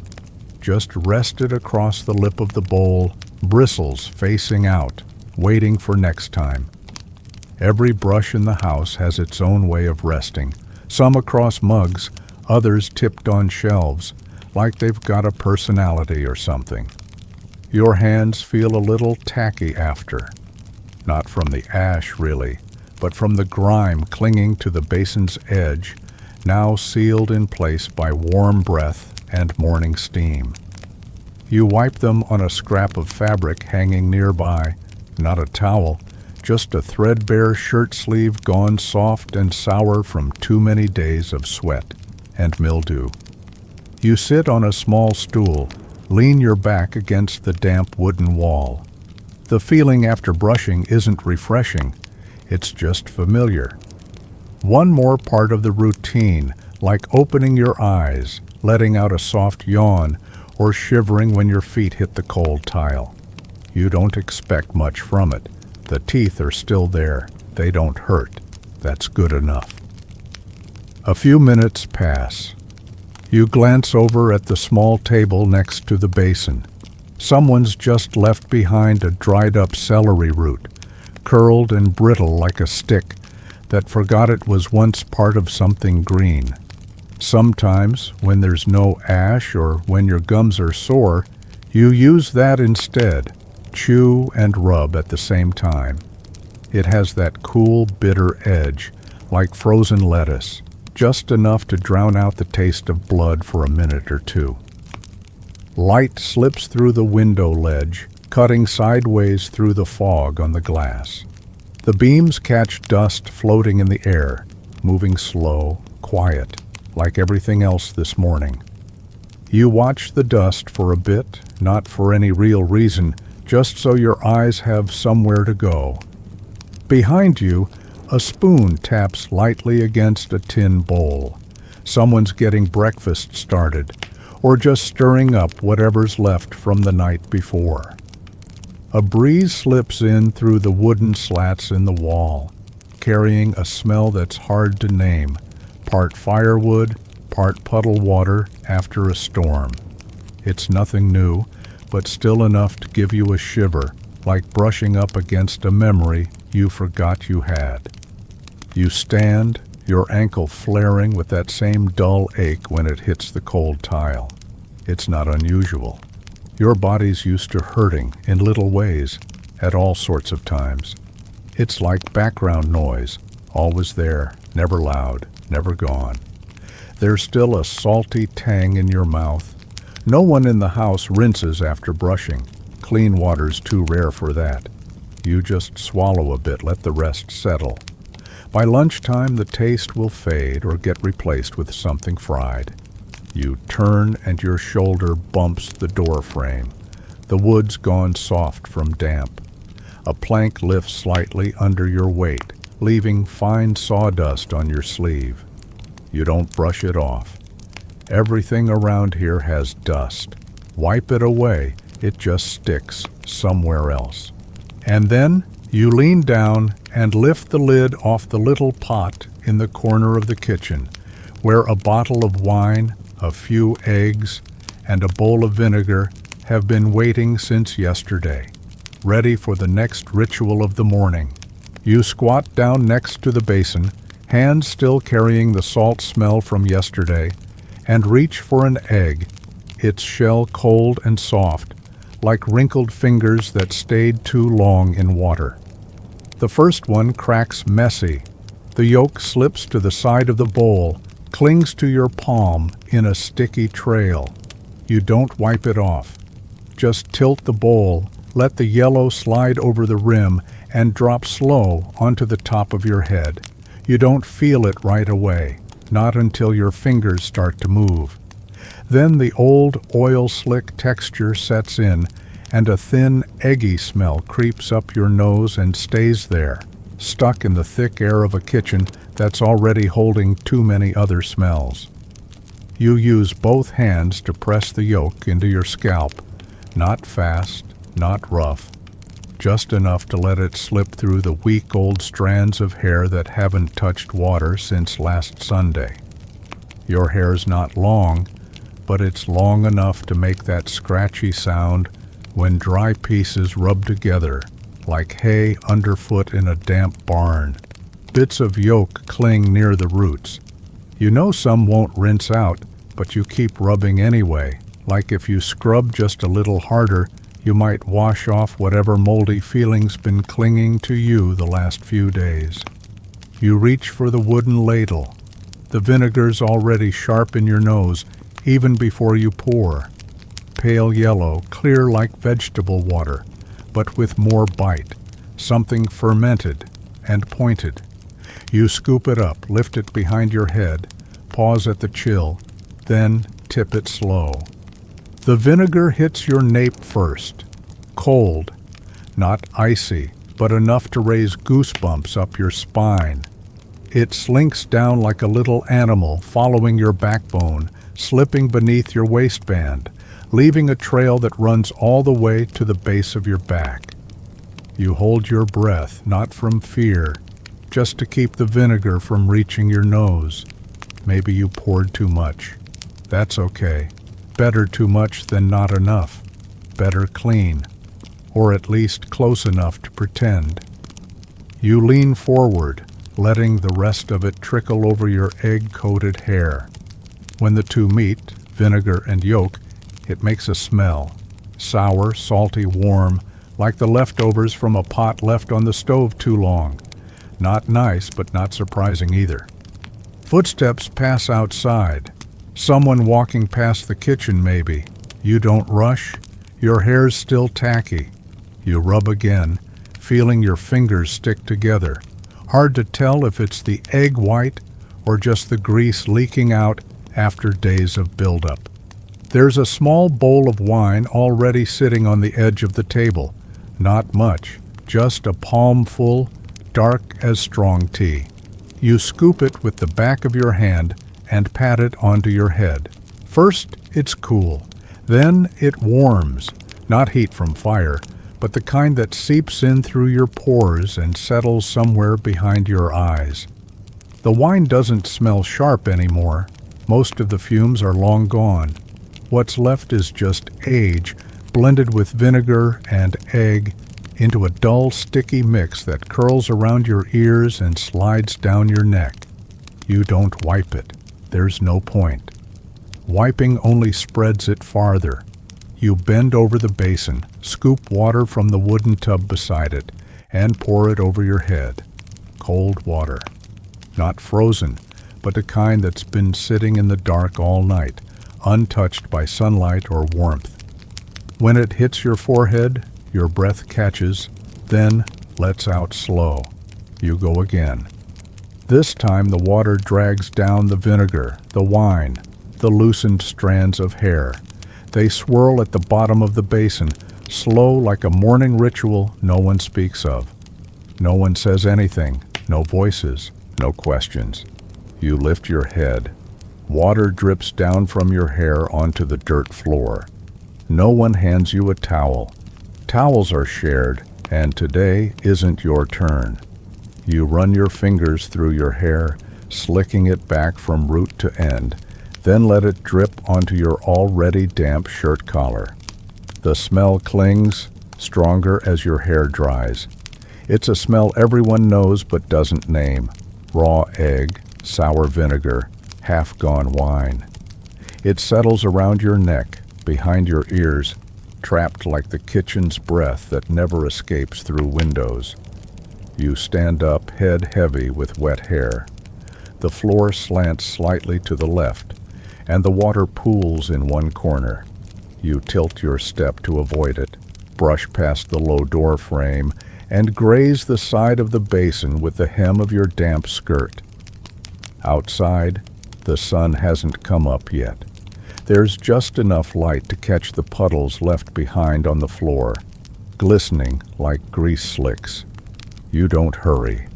Just rest it across the lip of the bowl, bristles facing out, waiting for next time. Every brush in the house has its own way of resting, some across mugs, others tipped on shelves, like they've got a personality or something. Your hands feel a little tacky after. Not from the ash, really, but from the grime clinging to the basin's edge, now sealed in place by warm breath and morning steam. You wipe them on a scrap of fabric hanging nearby, not a towel, just a threadbare shirt sleeve gone soft and sour from too many days of sweat and mildew. You sit on a small stool, lean your back against the damp wooden wall. The feeling after brushing isn't refreshing, it's just familiar. One more part of the routine, like opening your eyes, letting out a soft yawn, or shivering when your feet hit the cold tile. You don't expect much from it. The teeth are still there. They don't hurt. That's good enough. A few minutes pass. You glance over at the small table next to the basin. Someone's just left behind a dried-up celery root, curled and brittle like a stick, that forgot it was once part of something green. Sometimes, when there's no ash or when your gums are sore, you use that instead. Chew and rub at the same time. It has that cool, bitter edge, like frozen lettuce, just enough to drown out the taste of blood for a minute or two. Light slips through the window ledge, cutting sideways through the fog on the glass. The beams catch dust floating in the air, moving slow, quiet, like everything else this morning. You watch the dust for a bit, not for any real reason, just so your eyes have somewhere to go. Behind you, a spoon taps lightly against a tin bowl. Someone's getting breakfast started, or just stirring up whatever's left from the night before. A breeze slips in through the wooden slats in the wall, carrying a smell that's hard to name, part firewood, part puddle water after a storm. It's nothing new, but still enough to give you a shiver, like brushing up against a memory you forgot you had. You stand, your ankle flaring with that same dull ache when it hits the cold tile. It's not unusual. Your body's used to hurting in little ways at all sorts of times. It's like background noise, always there, never loud, never gone. There's still a salty tang in your mouth. No one in the house rinses after brushing. Clean water's too rare for that. You just swallow a bit, let the rest settle. By lunchtime, the taste will fade or get replaced with something fried. You turn and your shoulder bumps the door frame. The wood's gone soft from damp. A plank lifts slightly under your weight, leaving fine sawdust on your sleeve. You don't brush it off. Everything around here has dust. Wipe it away, it just sticks somewhere else. And then you lean down and lift the lid off the little pot in the corner of the kitchen, where a bottle of wine, a few eggs, and a bowl of vinegar have been waiting since yesterday, ready for the next ritual of the morning. You squat down next to the basin, hands still carrying the salt smell from yesterday, and reach for an egg, its shell cold and soft, like wrinkled fingers that stayed too long in water. The first one cracks messy. The yolk slips to the side of the bowl, clings to your palm in a sticky trail. You don't wipe it off. Just tilt the bowl, let the yellow slide over the rim, and drop slow onto the top of your head. You don't feel it right away, not until your fingers start to move. Then the old oil-slick texture sets in, and a thin, eggy smell creeps up your nose and stays there, stuck in the thick air of a kitchen that's already holding too many other smells. You use both hands to press the yolk into your scalp, not fast, not rough, just enough to let it slip through the weak old strands of hair that haven't touched water since last Sunday. Your hair's not long, but it's long enough to make that scratchy sound when dry pieces rub together, like hay underfoot in a damp barn. Bits of yolk cling near the roots. You know some won't rinse out, but you keep rubbing anyway, like if you scrub just a little harder, you might wash off whatever moldy feeling's been clinging to you the last few days. You reach for the wooden ladle. The vinegar's already sharp in your nose, even before you pour. Pale yellow, clear like vegetable water, but with more bite, something fermented and pointed. You scoop it up, lift it behind your head, pause at the chill, then tip it slow. The vinegar hits your nape first, cold, not icy, but enough to raise goosebumps up your spine. It slinks down like a little animal following your backbone, slipping beneath your waistband, leaving a trail that runs all the way to the base of your back. You hold your breath, not from fear, just to keep the vinegar from reaching your nose. Maybe you poured too much. That's okay. Better too much than not enough. Better clean, or at least close enough to pretend. You lean forward, letting the rest of it trickle over your egg-coated hair. When the two meet, vinegar and yolk, it makes a smell. Sour, salty, warm, like the leftovers from a pot left on the stove too long. Not nice, but not surprising either. Footsteps pass outside. Someone walking past the kitchen maybe. You don't rush. Your hair's still tacky. You rub again, feeling your fingers stick together. Hard to tell if it's the egg white or just the grease leaking out after days of buildup. There's a small bowl of wine already sitting on the edge of the table. Not much, just a palmful, dark as strong tea. You scoop it with the back of your hand and pat it onto your head. First, it's cool. Then it warms, not heat from fire, but the kind that seeps in through your pores and settles somewhere behind your eyes. The wine doesn't smell sharp anymore. Most of the fumes are long gone. What's left is just age, blended with vinegar and egg into a dull, sticky mix that curls around your ears and slides down your neck. You don't wipe it. There's no point. Wiping only spreads it farther. You bend over the basin, scoop water from the wooden tub beside it, and pour it over your head. Cold water. Not frozen, but the kind that's been sitting in the dark all night, untouched by sunlight or warmth. When it hits your forehead, your breath catches, then lets out slow. You go again. This time the water drags down the vinegar, the wine, the loosened strands of hair. They swirl at the bottom of the basin, slow like a morning ritual no one speaks of. No one says anything, no voices, no questions. You lift your head. Water drips down from your hair onto the dirt floor. No one hands you a towel. Towels are shared, and today isn't your turn. You run your fingers through your hair, slicking it back from root to end, then let it drip onto your already damp shirt collar. The smell clings, stronger as your hair dries. It's a smell everyone knows but doesn't name. Raw egg, sour vinegar, half-gone wine. It settles around your neck, behind your ears, trapped like the kitchen's breath that never escapes through windows. You stand up, head heavy with wet hair. The floor slants slightly to the left, and the water pools in one corner. You tilt your step to avoid it, brush past the low door frame, and graze the side of the basin with the hem of your damp skirt. Outside, the sun hasn't come up yet. There's just enough light to catch the puddles left behind on the floor, glistening like grease slicks. You don't hurry.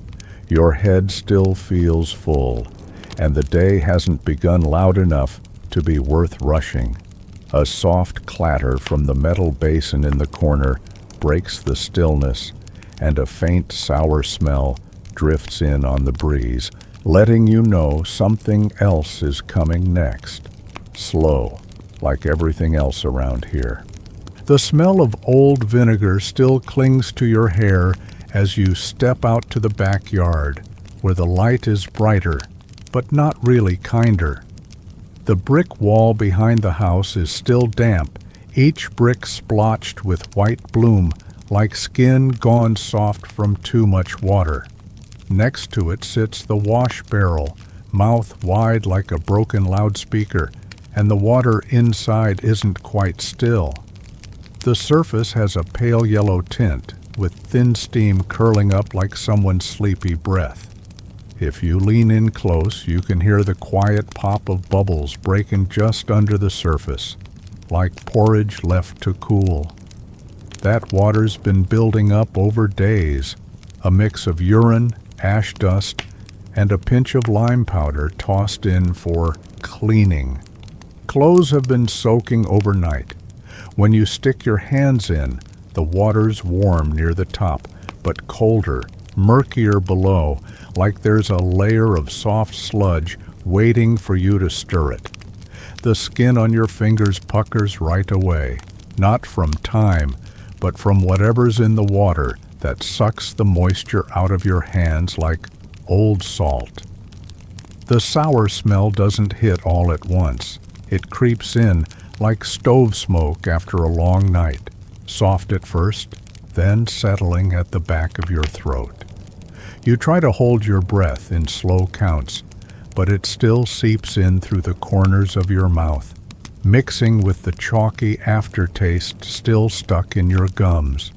Your head still feels full, and the day hasn't begun loud enough to be worth rushing. A soft clatter from the metal basin in the corner breaks the stillness, and a faint sour smell drifts in on the breeze, letting you know something else is coming next. Slow, like everything else around here. The smell of old vinegar still clings to your hair as you step out to the backyard, where the light is brighter, but not really kinder. The brick wall behind the house is still damp, each brick splotched with white bloom, like skin gone soft from too much water. Next to it sits the wash barrel, mouth wide like a broken loudspeaker, and the water inside isn't quite still. The surface has a pale yellow tint, with thin steam curling up like someone's sleepy breath. If you lean in close, you can hear the quiet pop of bubbles breaking just under the surface, like porridge left to cool. That water's been building up over days, a mix of urine, ash dust, and a pinch of lime powder tossed in for cleaning. Clothes have been soaking overnight. When you stick your hands in, the water's warm near the top, but colder, murkier below, like there's a layer of soft sludge waiting for you to stir it. The skin on your fingers puckers right away, not from time, but from whatever's in the water that sucks the moisture out of your hands like old salt. The sour smell doesn't hit all at once. It creeps in like stove smoke after a long night, soft at first, then settling at the back of your throat. You try to hold your breath in slow counts, but it still seeps in through the corners of your mouth, mixing with the chalky aftertaste still stuck in your gums.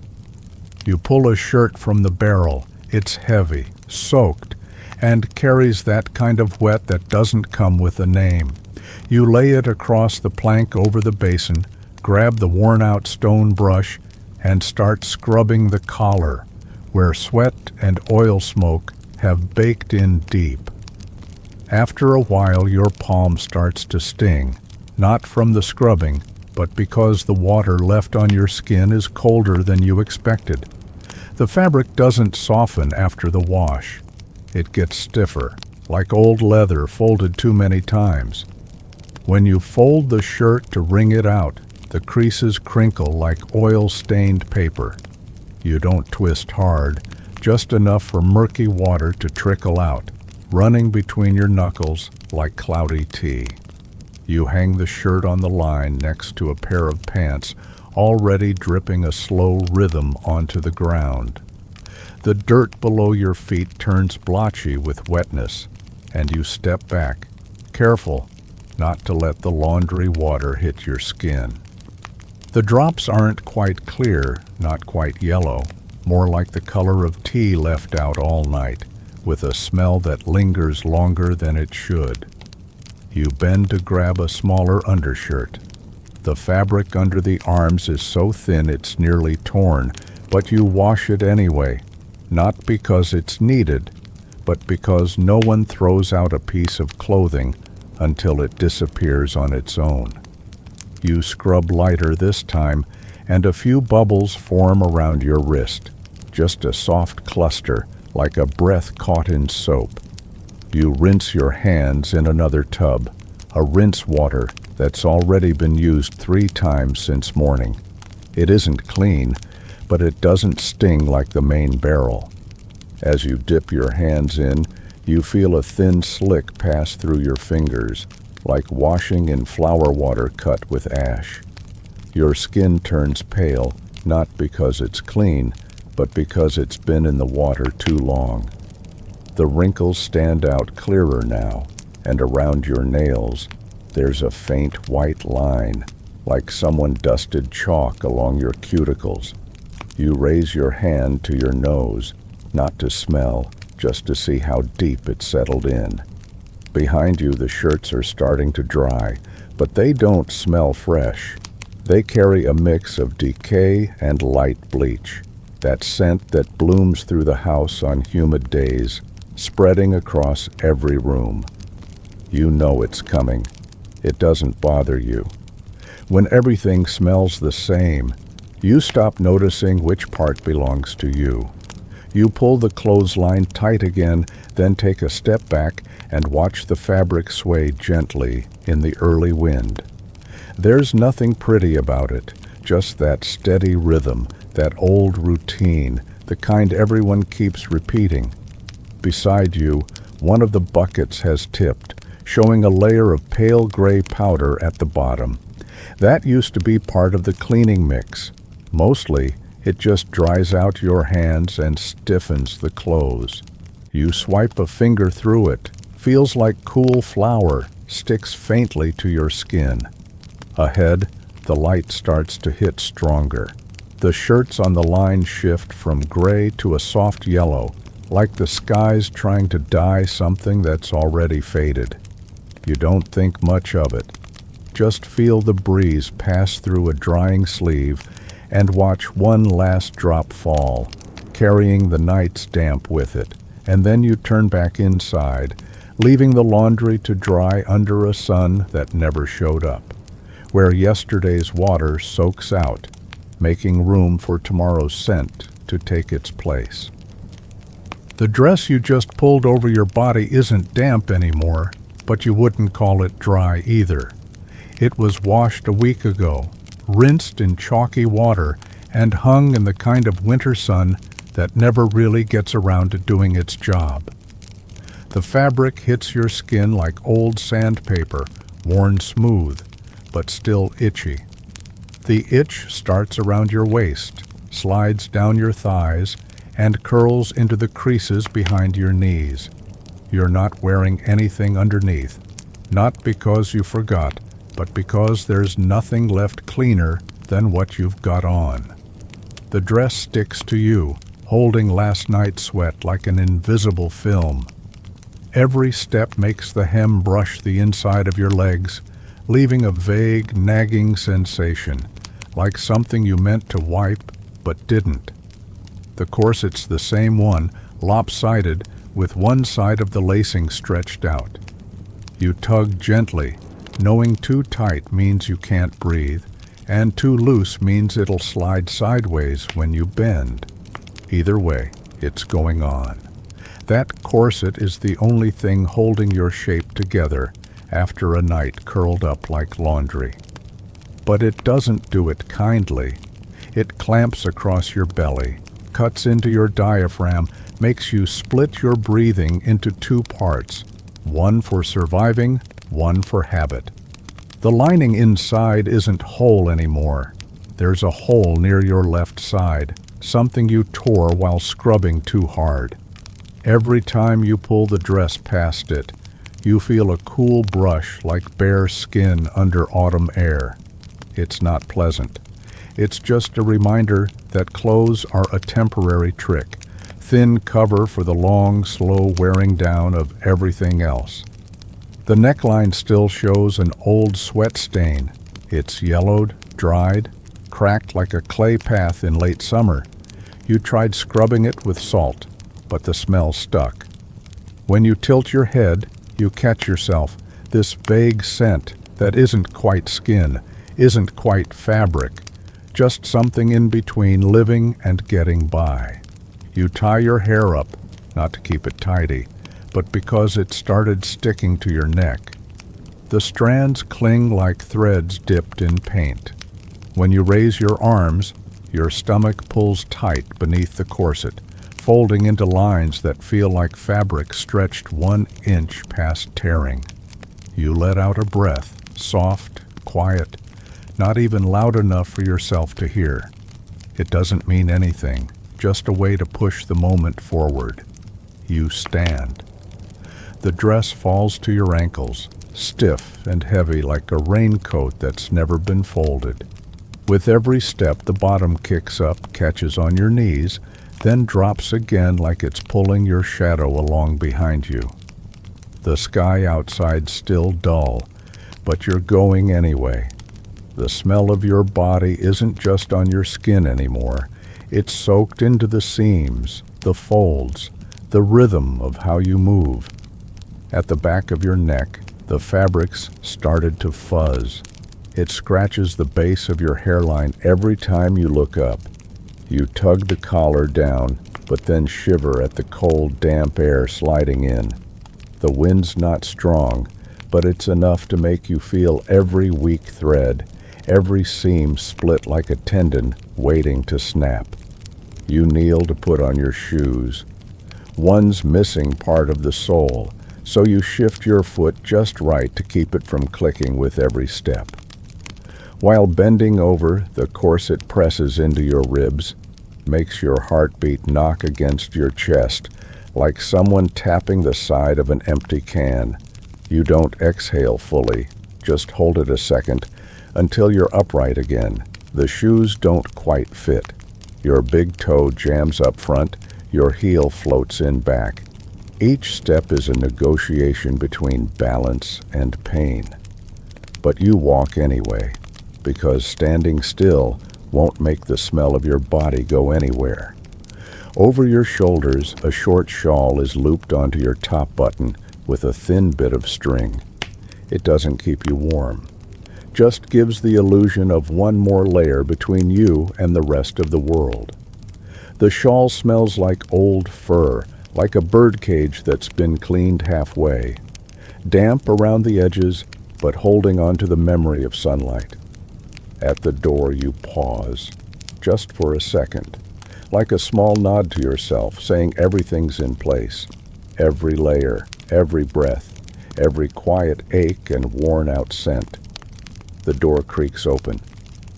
You pull a shirt from the barrel. It's heavy, soaked, and carries that kind of wet that doesn't come with a name. You lay it across the plank over the basin, grab the worn-out stone brush, and start scrubbing the collar, where sweat and oil smoke have baked in deep. After a while, your palm starts to sting, not from the scrubbing, but because the water left on your skin is colder than you expected. The fabric doesn't soften after the wash. It gets stiffer, like old leather folded too many times. When you fold the shirt to wring it out, the creases crinkle like oil-stained paper. You don't twist hard, just enough for murky water to trickle out, running between your knuckles like cloudy tea. You hang the shirt on the line next to a pair of pants, already dripping a slow rhythm onto the ground. The dirt below your feet turns blotchy with wetness, and you step back, careful not to let the laundry water hit your skin. The drops aren't quite clear, not quite yellow, more like the color of tea left out all night, with a smell that lingers longer than it should. You bend to grab a smaller undershirt. The fabric under the arms is so thin it's nearly torn, but you wash it anyway, not because it's needed, but because no one throws out a piece of clothing until it disappears on its own. You scrub lighter this time, and a few bubbles form around your wrist, just a soft cluster, like a breath caught in soap. You rinse your hands in another tub, a rinse water that's already been used 3 times since morning. It isn't clean, but it doesn't sting like the main barrel. As you dip your hands in, you feel a thin slick pass through your fingers, like washing in flower water cut with ash. Your skin turns pale, not because it's clean, but because it's been in the water too long. The wrinkles stand out clearer now, and around your nails, there's a faint white line, like someone dusted chalk along your cuticles. You raise your hand to your nose, not to smell, just to see how deep it settled in. Behind you, the shirts are starting to dry, but they don't smell fresh. They carry a mix of decay and light bleach, that scent that blooms through the house on humid days, spreading across every room. You know it's coming. It doesn't bother you. When everything smells the same, you stop noticing which part belongs to you. You pull the clothesline tight again, then take a step back and watch the fabric sway gently in the early wind. There's nothing pretty about it, just that steady rhythm, that old routine, the kind everyone keeps repeating. Beside you, one of the buckets has tipped, showing a layer of pale gray powder at the bottom. That used to be part of the cleaning mix. Mostly, it just dries out your hands and stiffens the clothes. You swipe a finger through it, feels like cool flour, sticks faintly to your skin. Ahead, the light starts to hit stronger. The shirts on the line shift from gray to a soft yellow, like the sky's trying to dye something that's already faded. You don't think much of it. Just feel the breeze pass through a drying sleeve and watch one last drop fall, carrying the night's damp with it, and then you turn back inside, leaving the laundry to dry under a sun that never showed up, where yesterday's water soaks out, making room for tomorrow's scent to take its place. The dress you just pulled over your body isn't damp anymore, but you wouldn't call it dry either. It was washed a week ago, rinsed in chalky water, and hung in the kind of winter sun that never really gets around to doing its job. The fabric hits your skin like old sandpaper, worn smooth, but still itchy. The itch starts around your waist, slides down your thighs, and curls into the creases behind your knees. You're not wearing anything underneath, not because you forgot, but because there's nothing left cleaner than what you've got on. The dress sticks to you, holding last night's sweat like an invisible film. Every step makes the hem brush the inside of your legs, leaving a vague, nagging sensation, like something you meant to wipe but didn't. The corset's the same one, lopsided, with one side of the lacing stretched out. You tug gently, knowing too tight means you can't breathe, and too loose means it'll slide sideways when you bend. Either way, it's going on. That corset is the only thing holding your shape together, after a night curled up like laundry. But it doesn't do it kindly. It clamps across your belly, cuts into your diaphragm, makes you split your breathing into two parts, one for surviving, one for habit. The lining inside isn't whole anymore. There's a hole near your left side, something you tore while scrubbing too hard. Every time you pull the dress past it, you feel a cool brush like bare skin under autumn air. It's not pleasant. It's just a reminder that clothes are a temporary trick, thin cover for the long, slow wearing down of everything else. The neckline still shows an old sweat stain. It's yellowed, dried, cracked like a clay path in late summer. You tried scrubbing it with salt, but the smell stuck. When you tilt your head, you catch yourself, this vague scent that isn't quite skin, isn't quite fabric, just something in between living and getting by. You tie your hair up, not to keep it tidy, but because it started sticking to your neck. The strands cling like threads dipped in paint. When you raise your arms, your stomach pulls tight beneath the corset, folding into lines that feel like fabric stretched 1 inch past tearing. You let out a breath, soft, quiet, not even loud enough for yourself to hear. It doesn't mean anything, just a way to push the moment forward. You stand. The dress falls to your ankles, stiff and heavy like a raincoat that's never been folded. With every step, the bottom kicks up, catches on your knees, then drops again like it's pulling your shadow along behind you. The sky outside's still dull, but you're going anyway. The smell of your body isn't just on your skin anymore. It's soaked into the seams, the folds, the rhythm of how you move. At the back of your neck, the fabric's started to fuzz. It scratches the base of your hairline every time you look up. You tug the collar down, but then shiver at the cold, damp air sliding in. The wind's not strong, but it's enough to make you feel every weak thread, every seam split like a tendon waiting to snap. You kneel to put on your shoes. One's missing part of the sole, so you shift your foot just right to keep it from clicking with every step. While bending over, the corset presses into your ribs, makes your heartbeat knock against your chest like someone tapping the side of an empty can. You don't exhale fully, just hold it a second until you're upright again. The shoes don't quite fit. Your big toe jams up front, your heel floats in back. Each step is a negotiation between balance and pain. But you walk anyway, because standing still won't make the smell of your body go anywhere. Over your shoulders, a short shawl is looped onto your top button with a thin bit of string. It doesn't keep you warm, just gives the illusion of one more layer between you and the rest of the world. The shawl smells like old fur, like a birdcage that's been cleaned halfway. Damp around the edges, but holding on to the memory of sunlight. At the door you pause, just for a second, like a small nod to yourself, saying everything's in place. Every layer, every breath, every quiet ache and worn-out scent. The door creaks open.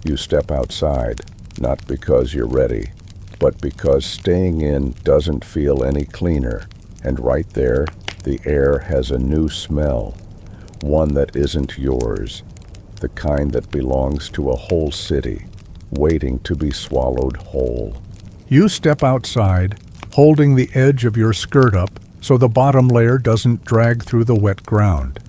You step outside, not because you're ready, but because staying in doesn't feel any cleaner. And right there, the air has a new smell, one that isn't yours, the kind that belongs to a whole city, waiting to be swallowed whole. You step outside, holding the edge of your skirt up so the bottom layer doesn't drag through the wet ground.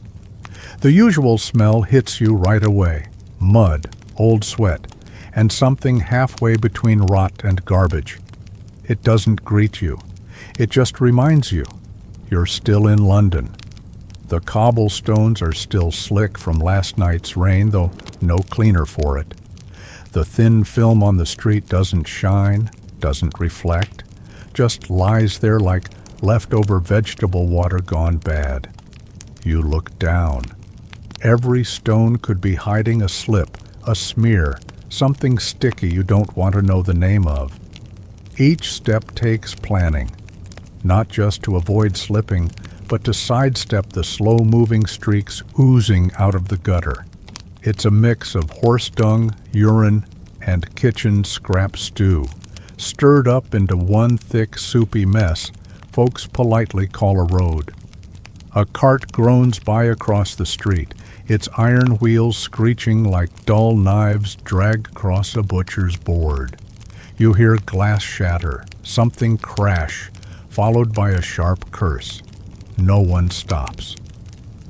The usual smell hits you right away: mud, old sweat, and something halfway between rot and garbage. It doesn't greet you. It just reminds you you're still in London. The cobblestones are still slick from last night's rain, though no cleaner for it. The thin film on the street doesn't shine, doesn't reflect, just lies there like leftover vegetable water gone bad. You look down. Every stone could be hiding a slip, a smear, something sticky you don't want to know the name of. Each step takes planning, not just to avoid slipping, but to sidestep the slow-moving streaks oozing out of the gutter. It's a mix of horse dung, urine, and kitchen scrap stew, stirred up into one thick, soupy mess folks politely call a road. A cart groans by across the street, its iron wheels screeching like dull knives dragged across a butcher's board. You hear glass shatter, something crash, followed by a sharp curse. No one stops.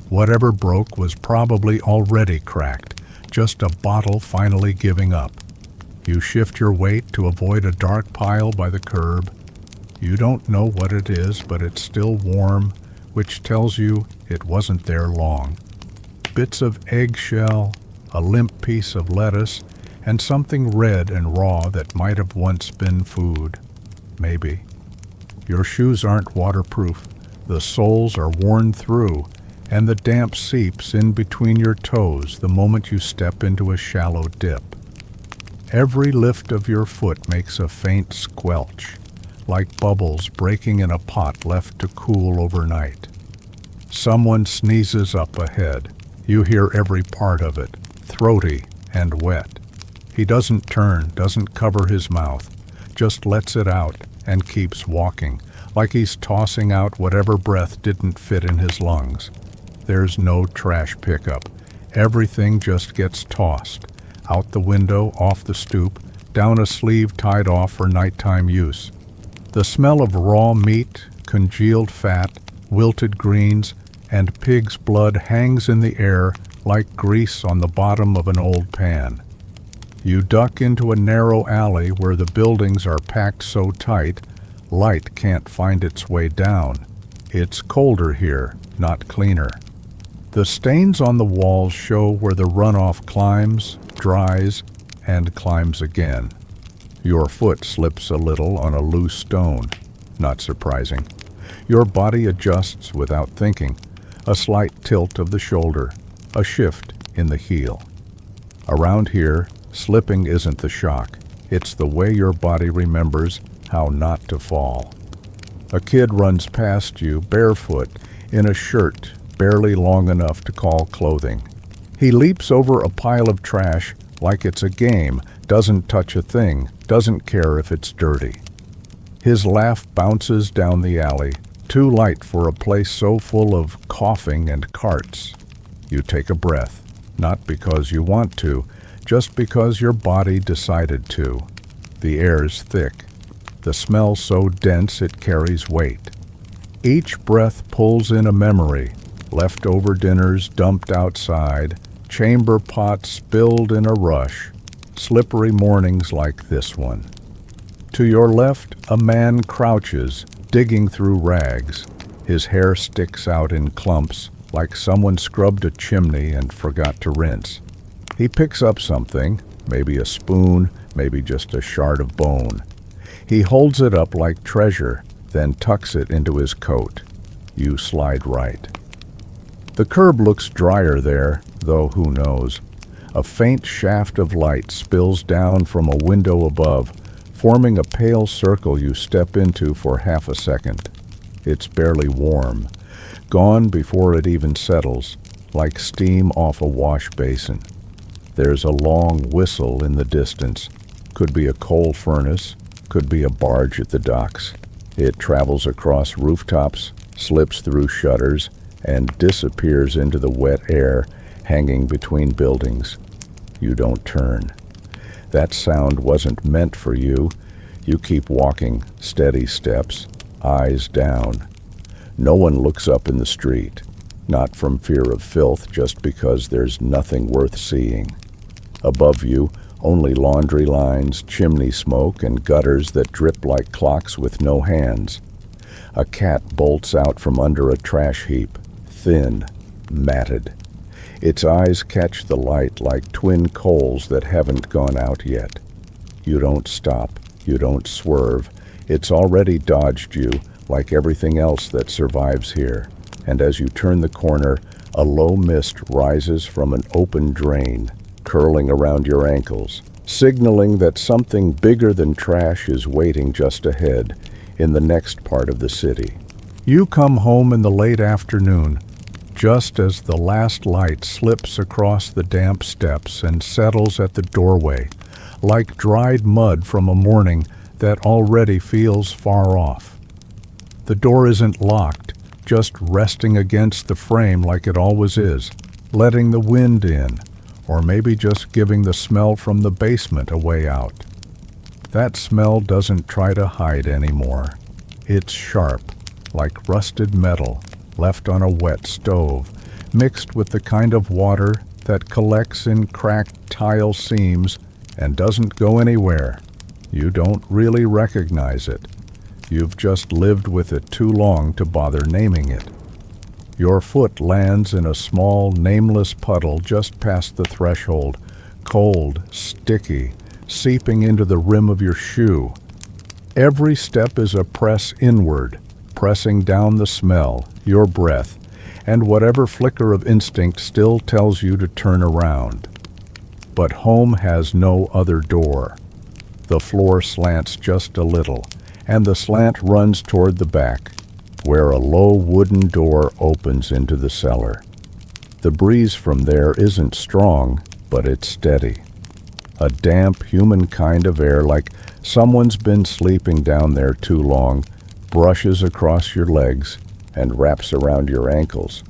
Whatever broke was probably already cracked, just a bottle finally giving up. You shift your weight to avoid a dark pile by the curb. You don't know what it is, but it's still warm, which tells you it wasn't there long. Bits of eggshell, a limp piece of lettuce, and something red and raw that might have once been food. Maybe. Your shoes aren't waterproof. The soles are worn through, and the damp seeps in between your toes the moment you step into a shallow dip. Every lift of your foot makes a faint squelch, like bubbles breaking in a pot left to cool overnight. Someone sneezes up ahead. You hear every part of it, throaty and wet. He doesn't turn, doesn't cover his mouth, just lets it out and keeps walking, like he's tossing out whatever breath didn't fit in his lungs. There's no trash pickup. Everything just gets tossed, out the window, off the stoop, down a sleeve tied off for nighttime use. The smell of raw meat, congealed fat, wilted greens, and pig's blood hangs in the air like grease on the bottom of an old pan. You duck into a narrow alley where the buildings are packed so tight, light can't find its way down. It's colder here, not cleaner. The stains on the walls show where the runoff climbs, dries, and climbs again. Your foot slips a little on a loose stone. Not surprising. Your body adjusts without thinking. A slight tilt of the shoulder, a shift in the heel. Around here, slipping isn't the shock. It's the way your body remembers how not to fall. A kid runs past you barefoot in a shirt barely long enough to call clothing. He leaps over a pile of trash like it's a game, doesn't touch a thing, doesn't care if it's dirty. His laugh bounces down the alley, too light for a place so full of coughing and carts. You take a breath, not because you want to, just because your body decided to. The air's thick. The smell so dense it carries weight. Each breath pulls in a memory, leftover dinners dumped outside, chamber pots spilled in a rush, slippery mornings like this one. To your left, a man crouches, digging through rags. His hair sticks out in clumps, like someone scrubbed a chimney and forgot to rinse. He picks up something, maybe a spoon, maybe just a shard of bone. He holds it up like treasure, then tucks it into his coat. You slide right. The curb looks drier there, though who knows. A faint shaft of light spills down from a window above, forming a pale circle you step into for half a second. It's barely warm, gone before it even settles, like steam off a wash basin. There's a long whistle in the distance. Could be a coal furnace, could be a barge at the docks. It travels across rooftops, slips through shutters, and disappears into the wet air hanging between buildings. You don't turn. That sound wasn't meant for you. You keep walking, steady steps, eyes down. No one looks up in the street, not from fear of filth, just because there's nothing worth seeing. Above you, only laundry lines, chimney smoke, and gutters that drip like clocks with no hands. A cat bolts out from under a trash heap, thin, matted. Its eyes catch the light like twin coals that haven't gone out yet. You don't stop. You don't swerve. It's already dodged you, like everything else that survives here. And as you turn the corner, A low mist rises from an open drain, curling around your ankles, signaling that something bigger than trash is waiting just ahead in the next part of the city. You come home in the late afternoon, just as the last light slips across the damp steps and settles at the doorway, like dried mud from a morning that already feels far off. The door isn't locked, just resting against the frame like it always is, letting the wind in, or maybe just giving the smell from the basement a way out. That smell doesn't try to hide anymore. It's sharp, like rusted metal left on a wet stove, mixed with the kind of water that collects in cracked tile seams and doesn't go anywhere. You don't really recognize it. You've just lived with it too long to bother naming it. Your foot lands in a small, nameless puddle just past the threshold, cold, sticky, seeping into the rim of your shoe. Every step is a press inward, pressing down the smell, your breath, and whatever flicker of instinct still tells you to turn around. But home has no other door. The floor slants just a little, and the slant runs toward the back, where a low wooden door opens into the cellar. The breeze from there isn't strong, but it's steady. A damp, human kind of air, like someone's been sleeping down there too long, brushes across your legs and wraps around your ankles.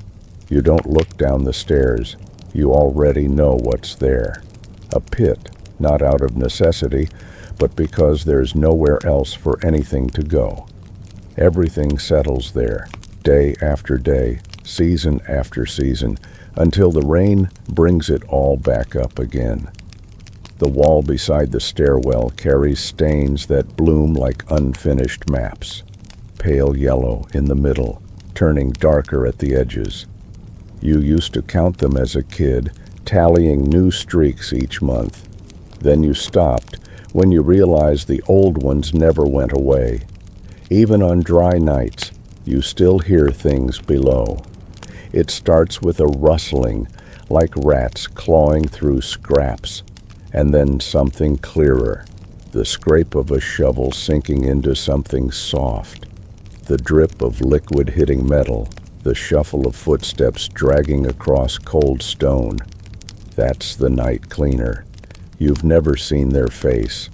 You don't look down the stairs. You already know what's there. A pit, not out of necessity, but because there's nowhere else for anything to go. Everything settles there, day after day, season after season, until the rain brings it all back up again. The wall beside the stairwell carries stains that bloom like unfinished maps, pale yellow in the middle, turning darker at the edges. You used to count them as a kid, tallying new streaks each month. Then you stopped when you realized the old ones never went away. Even on dry nights, you still hear things below. It starts with a rustling, like rats clawing through scraps, and then something clearer, the scrape of a shovel sinking into something soft, the drip of liquid hitting metal, the shuffle of footsteps dragging across cold stone. That's the night cleaner. You've never seen their face.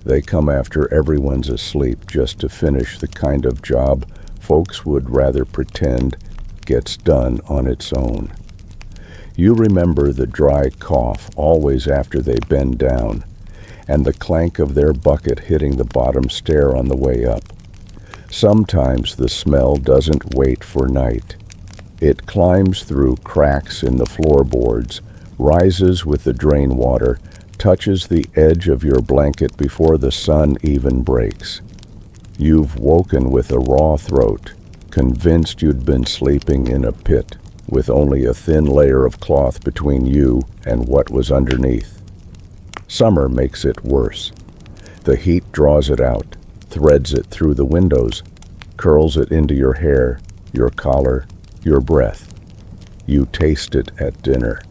They come after everyone's asleep just to finish the kind of job folks would rather pretend gets done on its own. You remember the dry cough always after they bend down, and the clank of their bucket hitting the bottom stair on the way up. Sometimes the smell doesn't wait for night. It climbs through cracks in the floorboards, rises with the drain water, touches the edge of your blanket before the sun even breaks. You've woken with a raw throat, convinced you'd been sleeping in a pit, with only a thin layer of cloth between you and what was underneath. Summer makes it worse. The heat draws it out, threads it through the windows, curls it into your hair, your collar, your breath. You taste it at dinner,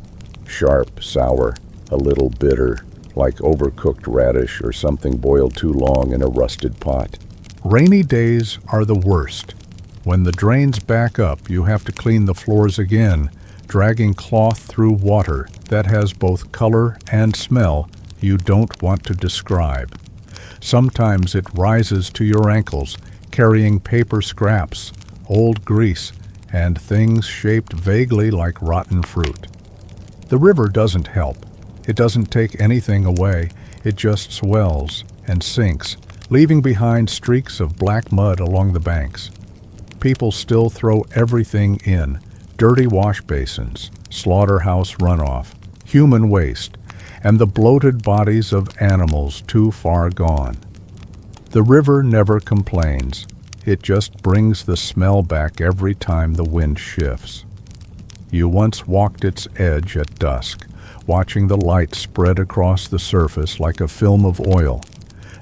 sharp, sour, a little bitter, like overcooked radish or something boiled too long in a rusted pot. Rainy days are the worst. When the drains back up, you have to clean the floors again, dragging cloth through water that has both color and smell you don't want to describe. Sometimes it rises to your ankles, carrying paper scraps, old grease, and things shaped vaguely like rotten fruit. The river doesn't help. It doesn't take anything away. It just swells and sinks, leaving behind streaks of black mud along the banks. People still throw everything in: dirty wash basins, slaughterhouse runoff, human waste, and the bloated bodies of animals too far gone. The river never complains. It just brings the smell back every time the wind shifts. You once walked its edge at dusk, watching the light spread across the surface like a film of oil,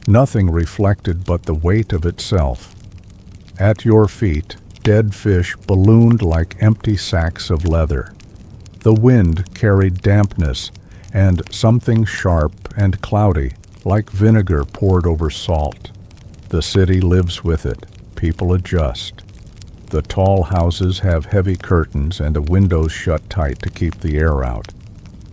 nothing reflected but the weight of itself. At your feet, dead fish ballooned like empty sacks of leather. The wind carried dampness and something sharp and cloudy, like vinegar poured over salt. The city lives with it. People adjust. The tall houses have heavy curtains and the windows shut tight to keep the air out.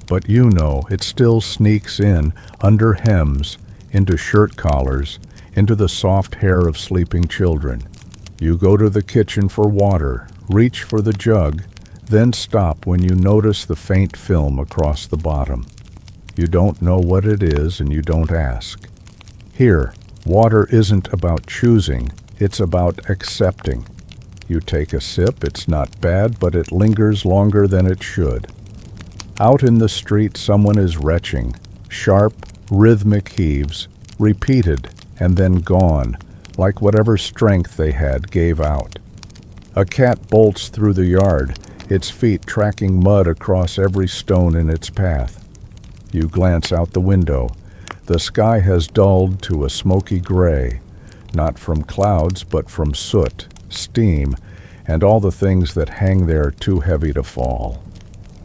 But you know it still sneaks in under hems, into shirt collars, into the soft hair of sleeping children. You go to the kitchen for water, reach for the jug, then stop when you notice the faint film across the bottom. You don't know what it is and you don't ask. Here, water isn't about choosing, it's about accepting. You take a sip, it's not bad, but it lingers longer than it should. Out in the street, someone is retching, sharp, rhythmic heaves, repeated and then gone, like whatever strength they had gave out. A cat bolts through the yard, its feet tracking mud across every stone in its path. You glance out the window. The sky has dulled to a smoky gray, not from clouds but from soot, steam, and all the things that hang there too heavy to fall.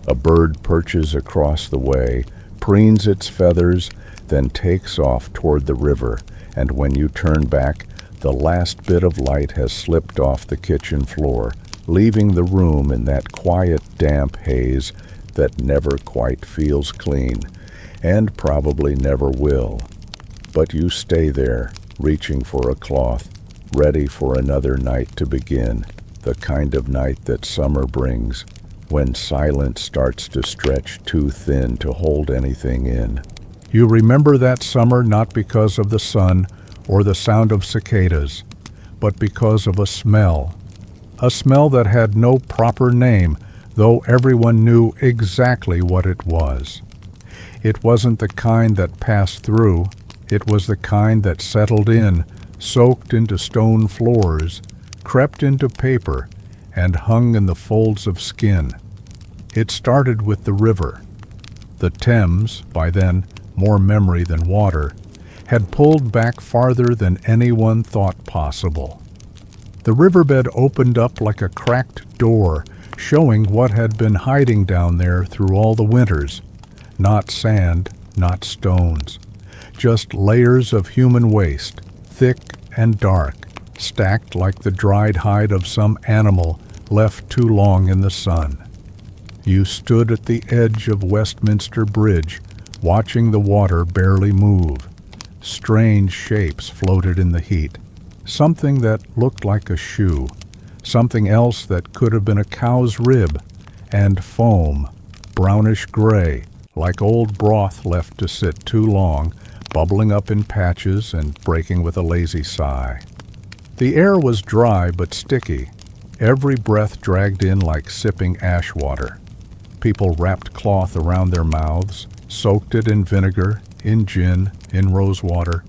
A bird perches across the way, preens its feathers, then takes off toward the river, and when you turn back, the last bit of light has slipped off the kitchen floor, leaving the room in that quiet, damp haze that never quite feels clean, and probably never will. But you stay there, reaching for a cloth, ready for another night to begin, the kind of night that summer brings, when silence starts to stretch too thin to hold anything in. You remember that summer not because of the sun or the sound of cicadas, but because of a smell that had no proper name, though everyone knew exactly what it was. It wasn't the kind that passed through, it was the kind that settled in, soaked into stone floors, crept into paper, and hung in the folds of skin. It started with the river. The Thames, by then more memory than water, had pulled back farther than anyone thought possible. The riverbed opened up like a cracked door, showing what had been hiding down there through all the winters. Not sand, not stones, just layers of human waste, thick and dark, stacked like the dried hide of some animal left too long in the sun. You stood at the edge of Westminster Bridge, watching the water barely move. Strange shapes floated in the heat. Something that looked like a shoe, something else that could have been a cow's rib, and foam, brownish gray, like old broth left to sit too long, bubbling up in patches and breaking with a lazy sigh. The air was dry but sticky, every breath dragged in like sipping ash water. People wrapped cloth around their mouths, soaked it in vinegar, in gin, in rose water,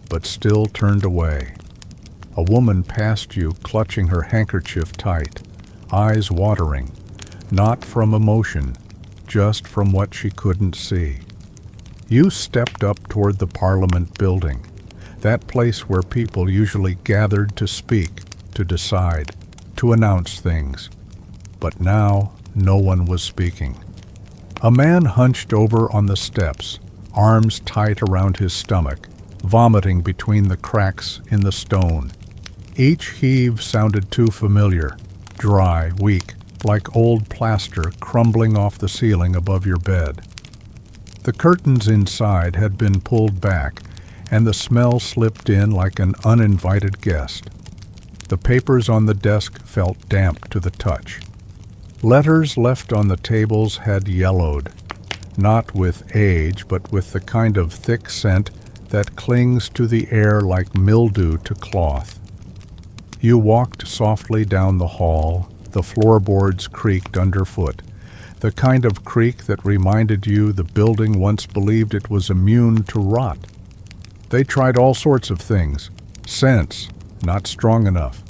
but still turned away. A woman passed you, clutching her handkerchief tight, eyes watering, not from emotion, just from what she couldn't see. You stepped up toward the Parliament building, that place where people usually gathered to speak, to decide, to announce things. But now no one was speaking. A man hunched over on the steps, arms tight around his stomach, vomiting between the cracks in the stone. Each heave sounded too familiar, dry, weak, like old plaster crumbling off the ceiling above your bed. The curtains inside had been pulled back, and the smell slipped in like an uninvited guest. The papers on the desk felt damp to the touch. Letters left on the tables had yellowed, not with age, but with the kind of thick scent that clings to the air like mildew to cloth. You walked softly down the hall. The floorboards creaked underfoot, the kind of creak that reminded you the building once believed it was immune to rot. They tried all sorts of things. Scents, not strong enough.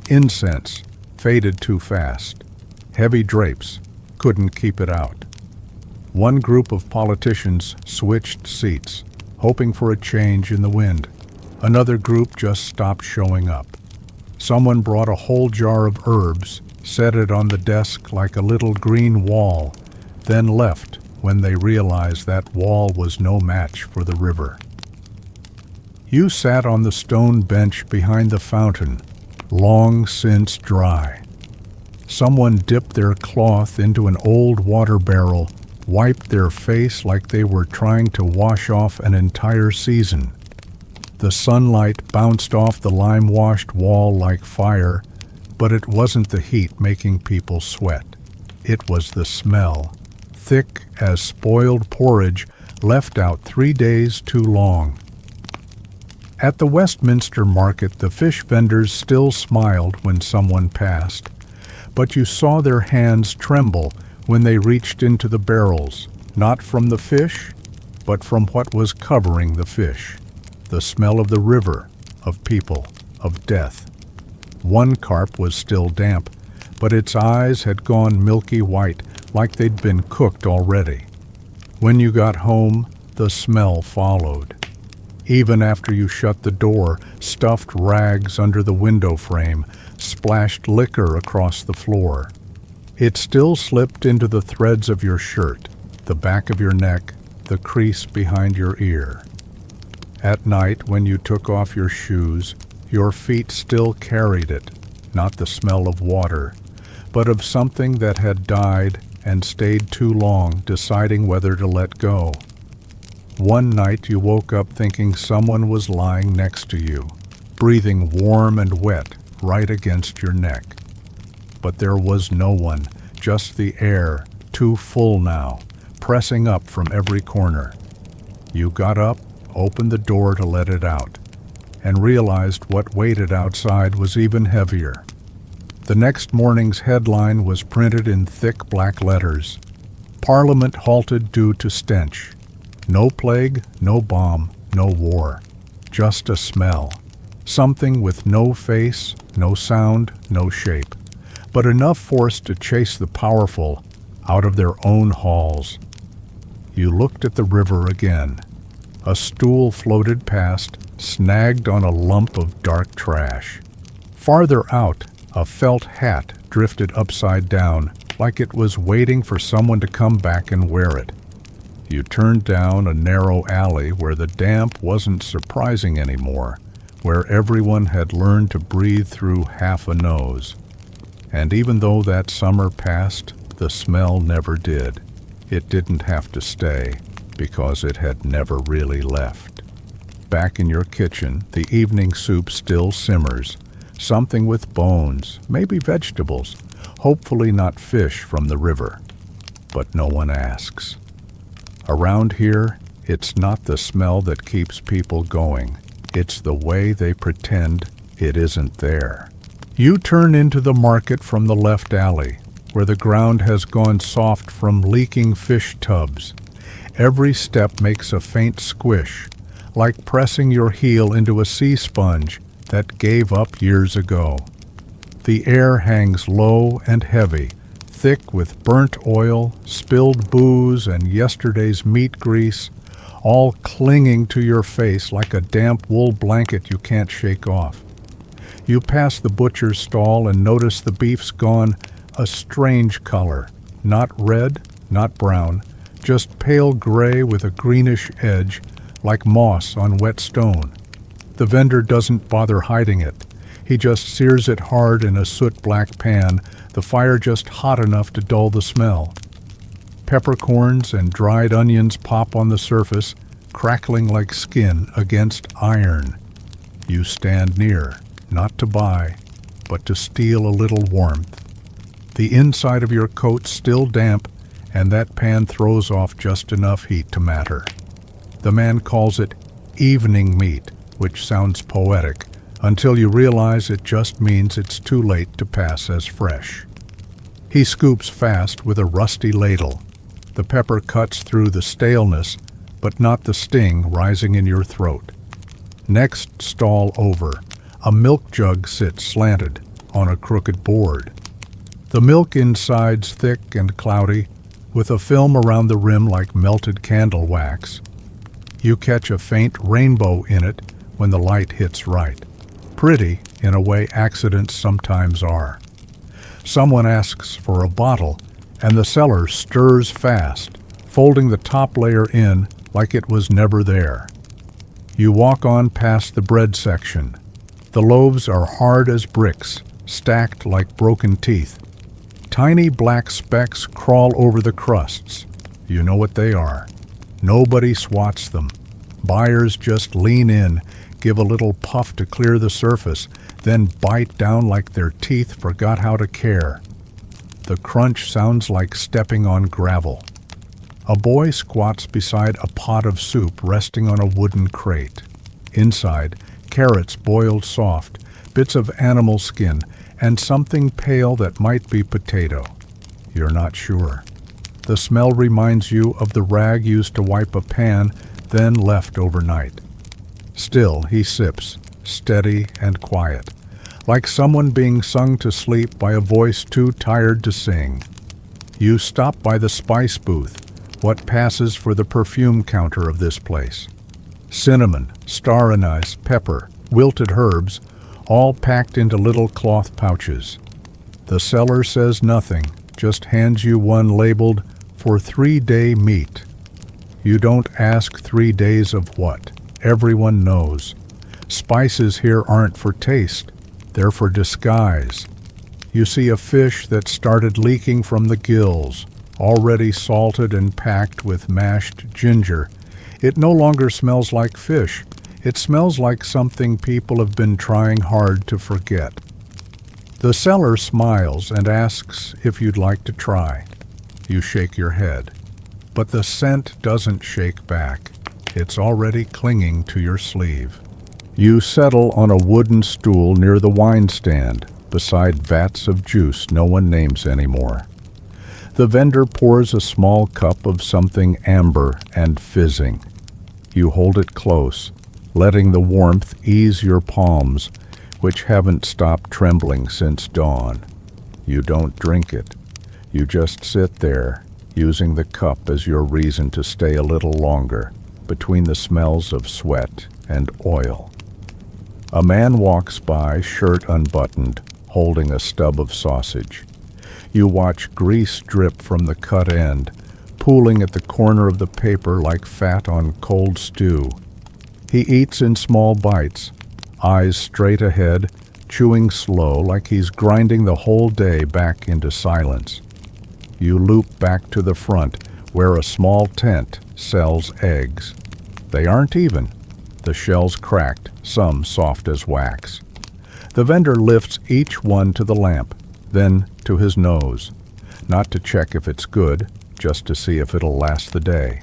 Incense, faded too fast. Heavy drapes, couldn't keep it out. One group of politicians switched seats, hoping for a change in the wind. Another group just stopped showing up. Someone brought a whole jar of herbs, set it on the desk like a little green wall, then left when they realized that wall was no match for the river. You sat on the stone bench behind the fountain, long since dry. Someone dipped their cloth into an old water barrel, wiped their face like they were trying to wash off an entire season. The sunlight bounced off the lime-washed wall like fire, but it wasn't the heat making people sweat. It was the smell, thick as spoiled porridge left out 3 days too long. At the Westminster market, the fish vendors still smiled when someone passed, but you saw their hands tremble when they reached into the barrels, not from the fish, but from what was covering the fish, the smell of the river, of people, of death. One carp was still damp, but its eyes had gone milky white like they'd been cooked already. When you got home, the smell followed. Even after you shut the door, stuffed rags under the window frame splashed liquor across the floor. It still slipped into the threads of your shirt, the back of your neck, the crease behind your ear. At night, when you took off your shoes, your feet still carried it, not the smell of water, but of something that had died and stayed too long, deciding whether to let go. One night you woke up thinking someone was lying next to you, breathing warm and wet right against your neck. But there was no one, just the air, too full now, pressing up from every corner. You got up, opened the door to let it out, and realized what waited outside was even heavier. The next morning's headline was printed in thick black letters. Parliament halted due to stench. No plague, no bomb, no war. Just a smell. Something with no face, no sound, no shape, but enough force to chase the powerful out of their own halls. You looked at the river again. A stool floated past, snagged on a lump of dark trash. Farther out, a felt hat drifted upside down, like it was waiting for someone to come back and wear it. You turned down a narrow alley where the damp wasn't surprising anymore, where everyone had learned to breathe through half a nose. And even though that summer passed, the smell never did. It didn't have to stay, because it had never really left. Back in your kitchen, the evening soup still simmers, something with bones, maybe vegetables, hopefully not fish from the river. But no one asks. Around here, it's not the smell that keeps people going. It's the way they pretend it isn't there. You turn into the market from the left alley, where the ground has gone soft from leaking fish tubs. Every step makes a faint squish, like pressing your heel into a sea sponge that gave up years ago. The air hangs low and heavy, thick with burnt oil, spilled booze, and yesterday's meat grease, all clinging to your face like a damp wool blanket you can't shake off. You pass the butcher's stall and notice the beef's gone a strange color, not red, not brown, just pale gray with a greenish edge, like moss on wet stone. The vendor doesn't bother hiding it. He just sears it hard in a soot-black pan, the fire just hot enough to dull the smell. Peppercorns and dried onions pop on the surface, crackling like skin against iron. You stand near, not to buy, but to steal a little warmth. The inside of your coat's still damp, and that pan throws off just enough heat to matter. The man calls it evening meat, which sounds poetic, until you realize it just means it's too late to pass as fresh. He scoops fast with a rusty ladle. The pepper cuts through the staleness, but not the sting rising in your throat. Next stall over, a milk jug sits slanted on a crooked board. The milk inside's thick and cloudy, with a film around the rim like melted candle wax. You catch a faint rainbow in it when the light hits right. Pretty, in a way accidents sometimes are. Someone asks for a bottle, and the cellar stirs fast, folding the top layer in like it was never there. You walk on past the bread section. The loaves are hard as bricks, stacked like broken teeth. Tiny black specks crawl over the crusts. You know what they are. Nobody swats them. Buyers just lean in, give a little puff to clear the surface, then bite down like their teeth forgot how to care. The crunch sounds like stepping on gravel. A boy squats beside a pot of soup resting on a wooden crate. Inside, carrots boiled soft, bits of animal skin, and something pale that might be potato. You're not sure. The smell reminds you of the rag used to wipe a pan, then left overnight. Still, he sips, steady and quiet, like someone being sung to sleep by a voice too tired to sing. You stop by the spice booth, what passes for the perfume counter of this place. Cinnamon, star anise, pepper, wilted herbs, all packed into little cloth pouches. The seller says nothing, just hands you one labeled for 3-day meat. You don't ask 3 days of what. Everyone knows. Spices here aren't for taste, they're for disguise. You see a fish that started leaking from the gills, already salted and packed with mashed ginger. It no longer smells like fish. It smells like something people have been trying hard to forget. The seller smiles and asks if you'd like to try. You shake your head. But the scent doesn't shake back. It's already clinging to your sleeve. You settle on a wooden stool near the wine stand, beside vats of juice no one names anymore. The vendor pours a small cup of something amber and fizzing. You hold it close, letting the warmth ease your palms, which haven't stopped trembling since dawn. You don't drink it. You just sit there, using the cup as your reason to stay a little longer, between the smells of sweat and oil. A man walks by, shirt unbuttoned, holding a stub of sausage. You watch grease drip from the cut end, pooling at the corner of the paper like fat on cold stew. He eats in small bites, eyes straight ahead, chewing slow like he's grinding the whole day back into silence. You loop back to the front, where a small tent sells eggs. They aren't even. The shells cracked, some soft as wax. The vendor lifts each one to the lamp, then to his nose, not to check if it's good, just to see if it'll last the day.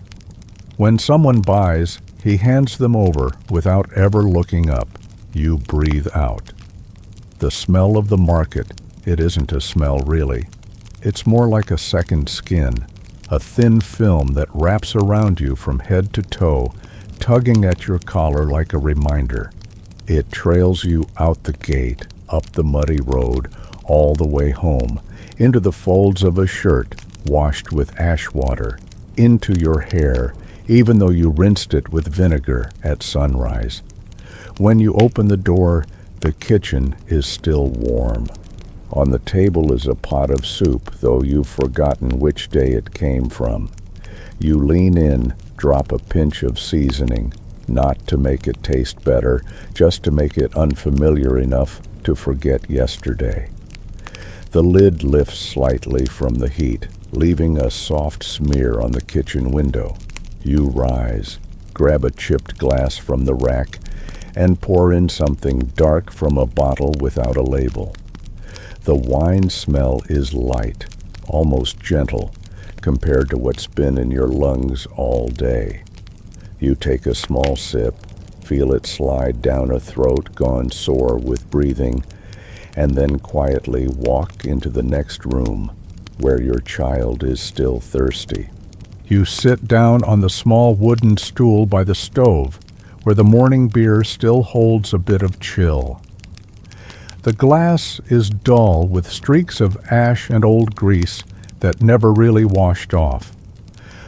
When someone buys, he hands them over without ever looking up. You breathe out. The smell of the market, it isn't a smell really. It's more like a second skin, a thin film that wraps around you from head to toe, tugging at your collar like a reminder. It trails you out the gate, up the muddy road, all the way home, into the folds of a shirt washed with ash water, into your hair, even though you rinsed it with vinegar at sunrise. When you open the door, the kitchen is still warm. On the table is a pot of soup, though you've forgotten which day it came from. You lean in, drop a pinch of seasoning, not to make it taste better, just to make it unfamiliar enough to forget yesterday. The lid lifts slightly from the heat, leaving a soft smear on the kitchen window. You rise, grab a chipped glass from the rack, and pour in something dark from a bottle without a label. The wine smell is light, almost gentle, compared to what's been in your lungs all day. You take a small sip, feel it slide down a throat gone sore with breathing, and then quietly walk into the next room, where your child is still thirsty. You sit down on the small wooden stool by the stove, where the morning beer still holds a bit of chill. The glass is dull with streaks of ash and old grease that never really washed off.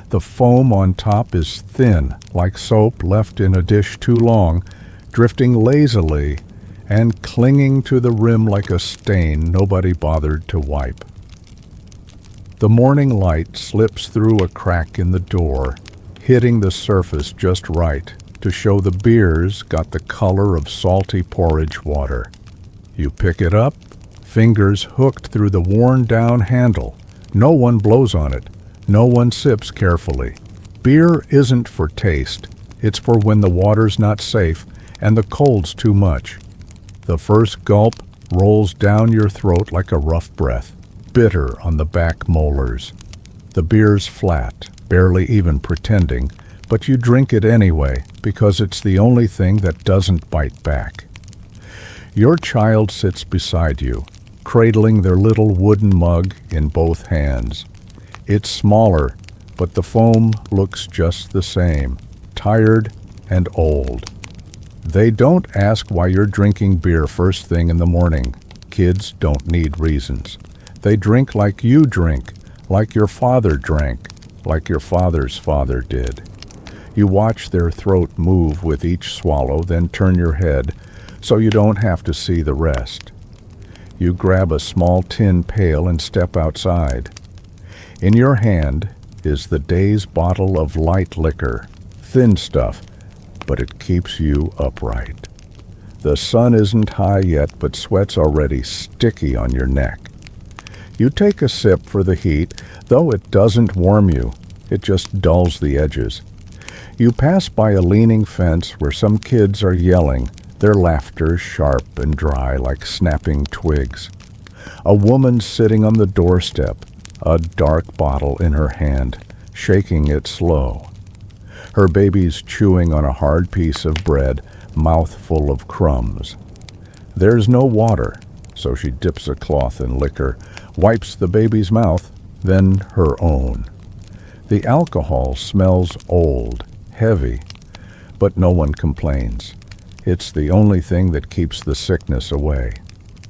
The foam on top is thin, like soap left in a dish too long, drifting lazily and clinging to the rim like a stain nobody bothered to wipe. The morning light slips through a crack in the door, hitting the surface just right to show the beer's got the color of salty porridge water. You pick it up, fingers hooked through the worn-down handle. No one blows on it. No one sips carefully. Beer isn't for taste. It's for when the water's not safe and the cold's too much. The first gulp rolls down your throat like a rough breath, bitter on the back molars. The beer's flat, barely even pretending, but you drink it anyway because it's the only thing that doesn't bite back. Your child sits beside you, cradling their little wooden mug in both hands. It's smaller, but the foam looks just the same, tired and old. They don't ask why you're drinking beer first thing in the morning. Kids don't need reasons. They drink like you drink, like your father drank, like your father's father did. You watch their throat move with each swallow, then turn your head so you don't have to see the rest. You grab a small tin pail and step outside. In your hand is the day's bottle of light liquor, thin stuff, but it keeps you upright. The sun isn't high yet, but sweat's already sticky on your neck. You take a sip for the heat, though it doesn't warm you. It just dulls the edges. You pass by a leaning fence where some kids are yelling, their laughter sharp and dry like snapping twigs. A woman sitting on the doorstep, a dark bottle in her hand, shaking it slow. Her baby's chewing on a hard piece of bread, mouth full of crumbs. There's no water, so she dips a cloth in liquor, wipes the baby's mouth, then her own. The alcohol smells old, heavy, but no one complains. It's the only thing that keeps the sickness away.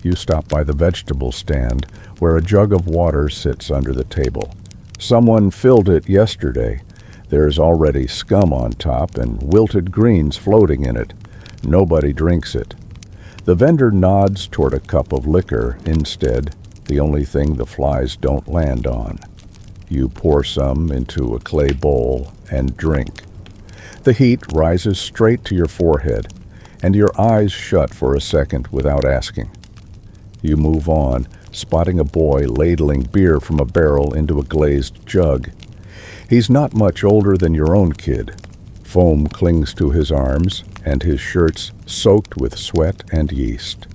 You stop by the vegetable stand, where a jug of water sits under the table. Someone filled it yesterday. There's already scum on top and wilted greens floating in it. Nobody drinks it. The vendor nods toward a cup of liquor instead, the only thing the flies don't land on. You pour some into a clay bowl and drink. The heat rises straight to your forehead, and your eyes shut for a second without asking. You move on, spotting a boy ladling beer from a barrel into a glazed jug. He's not much older than your own kid. Foam clings to his arms, and his shirt's soaked with sweat and yeast.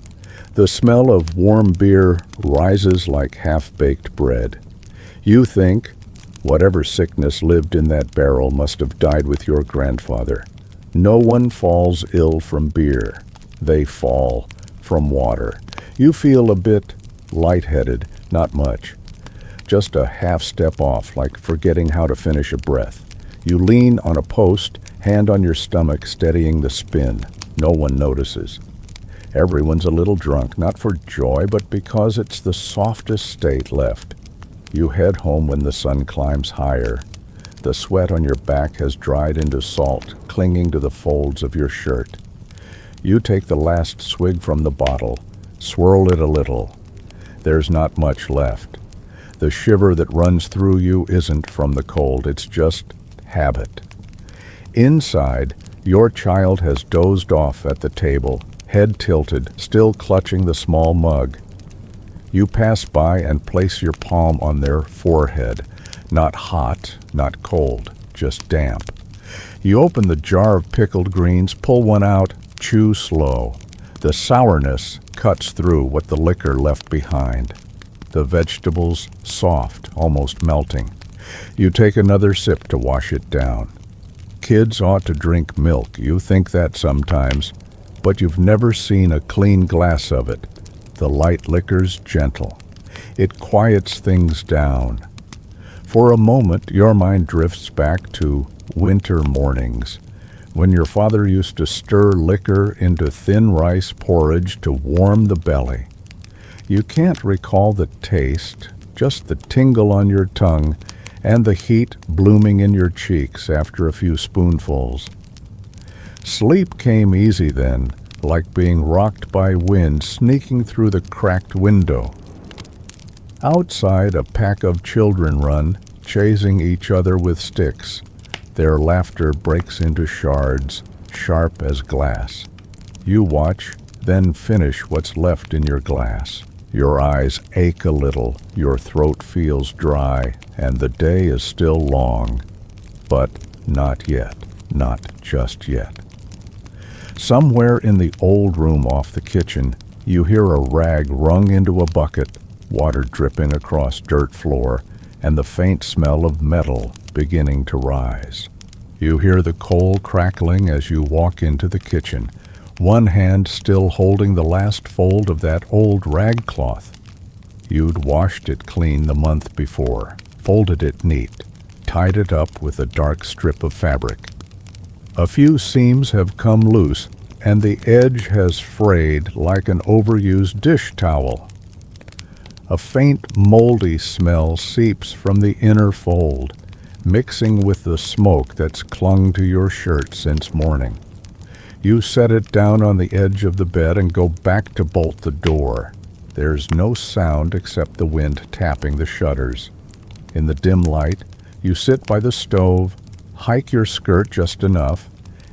The smell of warm beer rises like half-baked bread. You think, whatever sickness lived in that barrel must have died with your grandfather. No one falls ill from beer. They fall from water. You feel a bit lightheaded, not much. Just a half step off, like forgetting how to finish a breath. You lean on a post, hand on your stomach, steadying the spin. No one notices. Everyone's a little drunk, not for joy, but because it's the softest state left. You head home when the sun climbs higher. The sweat on your back has dried into salt, clinging to the folds of your shirt. You take the last swig from the bottle, swirl it a little. There's not much left. The shiver that runs through you isn't from the cold, it's just habit. Inside, your child has dozed off at the table, head tilted, still clutching the small mug. You pass by and place your palm on their forehead. Not hot, not cold, just damp. You open the jar of pickled greens, pull one out, chew slow. The sourness cuts through what the liquor left behind. The vegetables soft, almost melting. You take another sip to wash it down. Kids ought to drink milk, you think that sometimes, but you've never seen a clean glass of it. The light liquor's gentle. It quiets things down. For a moment, your mind drifts back to winter mornings, when your father used to stir liquor into thin rice porridge to warm the belly. You can't recall the taste, just the tingle on your tongue and the heat blooming in your cheeks after a few spoonfuls. Sleep came easy then, like being rocked by wind sneaking through the cracked window. Outside, a pack of children run, chasing each other with sticks. Their laughter breaks into shards, sharp as glass. You watch, then finish what's left in your glass. Your eyes ache a little, your throat feels dry, and the day is still long. But not yet, not just yet. Somewhere in the old room off the kitchen, you hear a rag wrung into a bucket, water dripping across dirt floor, and the faint smell of metal beginning to rise. You hear the coal crackling as you walk into the kitchen, one hand still holding the last fold of that old rag cloth. You'd washed it clean the month before, folded it neat, tied it up with a dark strip of fabric. A few seams have come loose, and the edge has frayed like an overused dish towel. A faint, moldy smell seeps from the inner fold, mixing with the smoke that's clung to your shirt since morning. You set it down on the edge of the bed and go back to bolt the door. There's no sound except the wind tapping the shutters. In the dim light, you sit by the stove, hike your skirt just enough,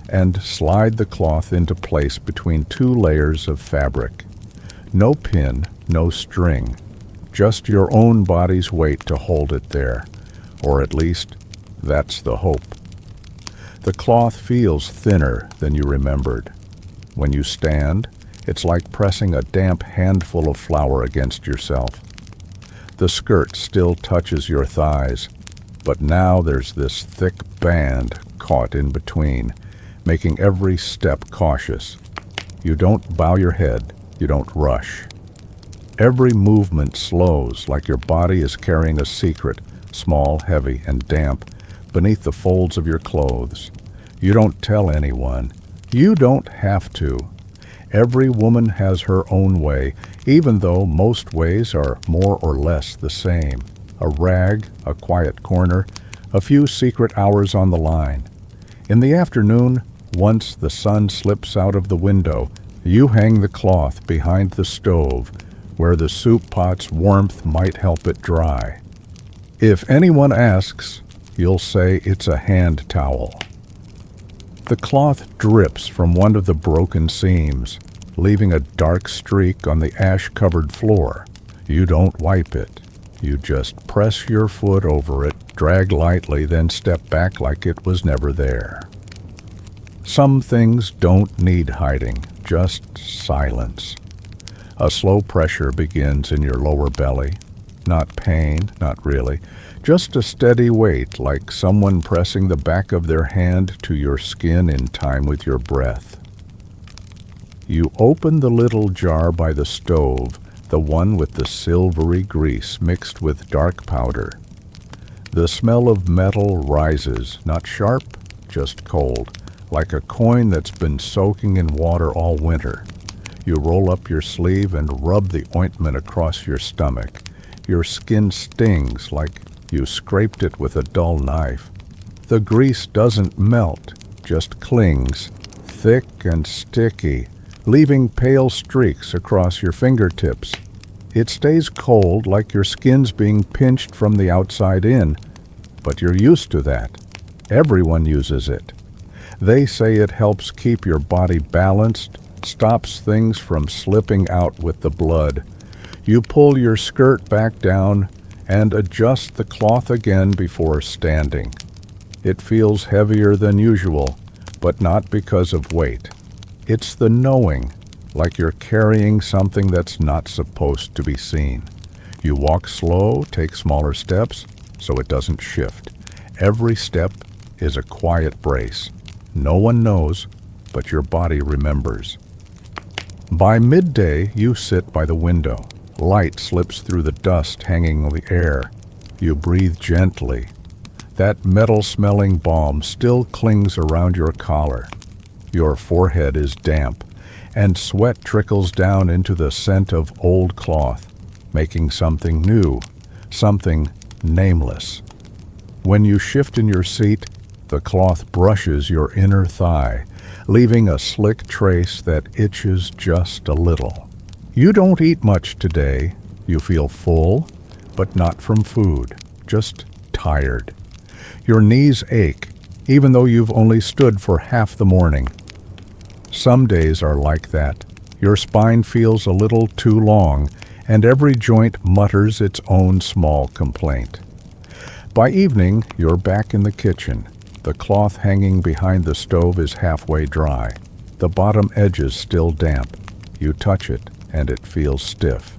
and slide the cloth into place between two layers of fabric. No pin, no string, just your own body's weight to hold it there, or at least that's the hope. The cloth feels thinner than you remembered. When you stand, it's like pressing a damp handful of flour against yourself. The skirt still touches your thighs, but now there's this thick band caught in between, making every step cautious. You don't bow your head, you don't rush. Every movement slows, like your body is carrying a secret, small, heavy, and damp, beneath the folds of your clothes. You don't tell anyone. You don't have to. Every woman has her own way, even though most ways are more or less the same. A rag, a quiet corner, a few secret hours on the line. In the afternoon, once the sun slips out of the window, you hang the cloth behind the stove, where the soup pot's warmth might help it dry. If anyone asks, you'll say it's a hand towel. The cloth drips from one of the broken seams, leaving a dark streak on the ash-covered floor. You don't wipe it. You just press your foot over it, drag lightly, then step back like it was never there. Some things don't need hiding, just silence. A slow pressure begins in your lower belly. Not pain, not really. Just a steady weight, like someone pressing the back of their hand to your skin in time with your breath. You open the little jar by the stove, the one with the silvery grease mixed with dark powder. The smell of metal rises, not sharp, just cold, like a coin that's been soaking in water all winter. You roll up your sleeve and rub the ointment across your stomach. Your skin stings like you scraped it with a dull knife. The grease doesn't melt, just clings, thick and sticky, leaving pale streaks across your fingertips. It stays cold like your skin's being pinched from the outside in, but you're used to that. Everyone uses it. They say it helps keep your body balanced, stops things from slipping out with the blood. You pull your skirt back down and adjust the cloth again before standing. It feels heavier than usual, but not because of weight. It's the knowing, like you're carrying something that's not supposed to be seen. You walk slow, take smaller steps, so it doesn't shift. Every step is a quiet brace. No one knows, but your body remembers. By midday, you sit by the window. Light slips through the dust hanging in the air. You breathe gently. That metal-smelling balm still clings around your collar. Your forehead is damp, and sweat trickles down into the scent of old cloth, making something new, something nameless. When you shift in your seat, the cloth brushes your inner thigh, leaving a slick trace that itches just a little. You don't eat much today. You feel full, but not from food, just tired. Your knees ache, even though you've only stood for half the morning. Some days are like that. Your spine feels a little too long, and every joint mutters its own small complaint. By evening, you're back in the kitchen. The cloth hanging behind the stove is halfway dry. The bottom edges still damp. You touch it, and it feels stiff.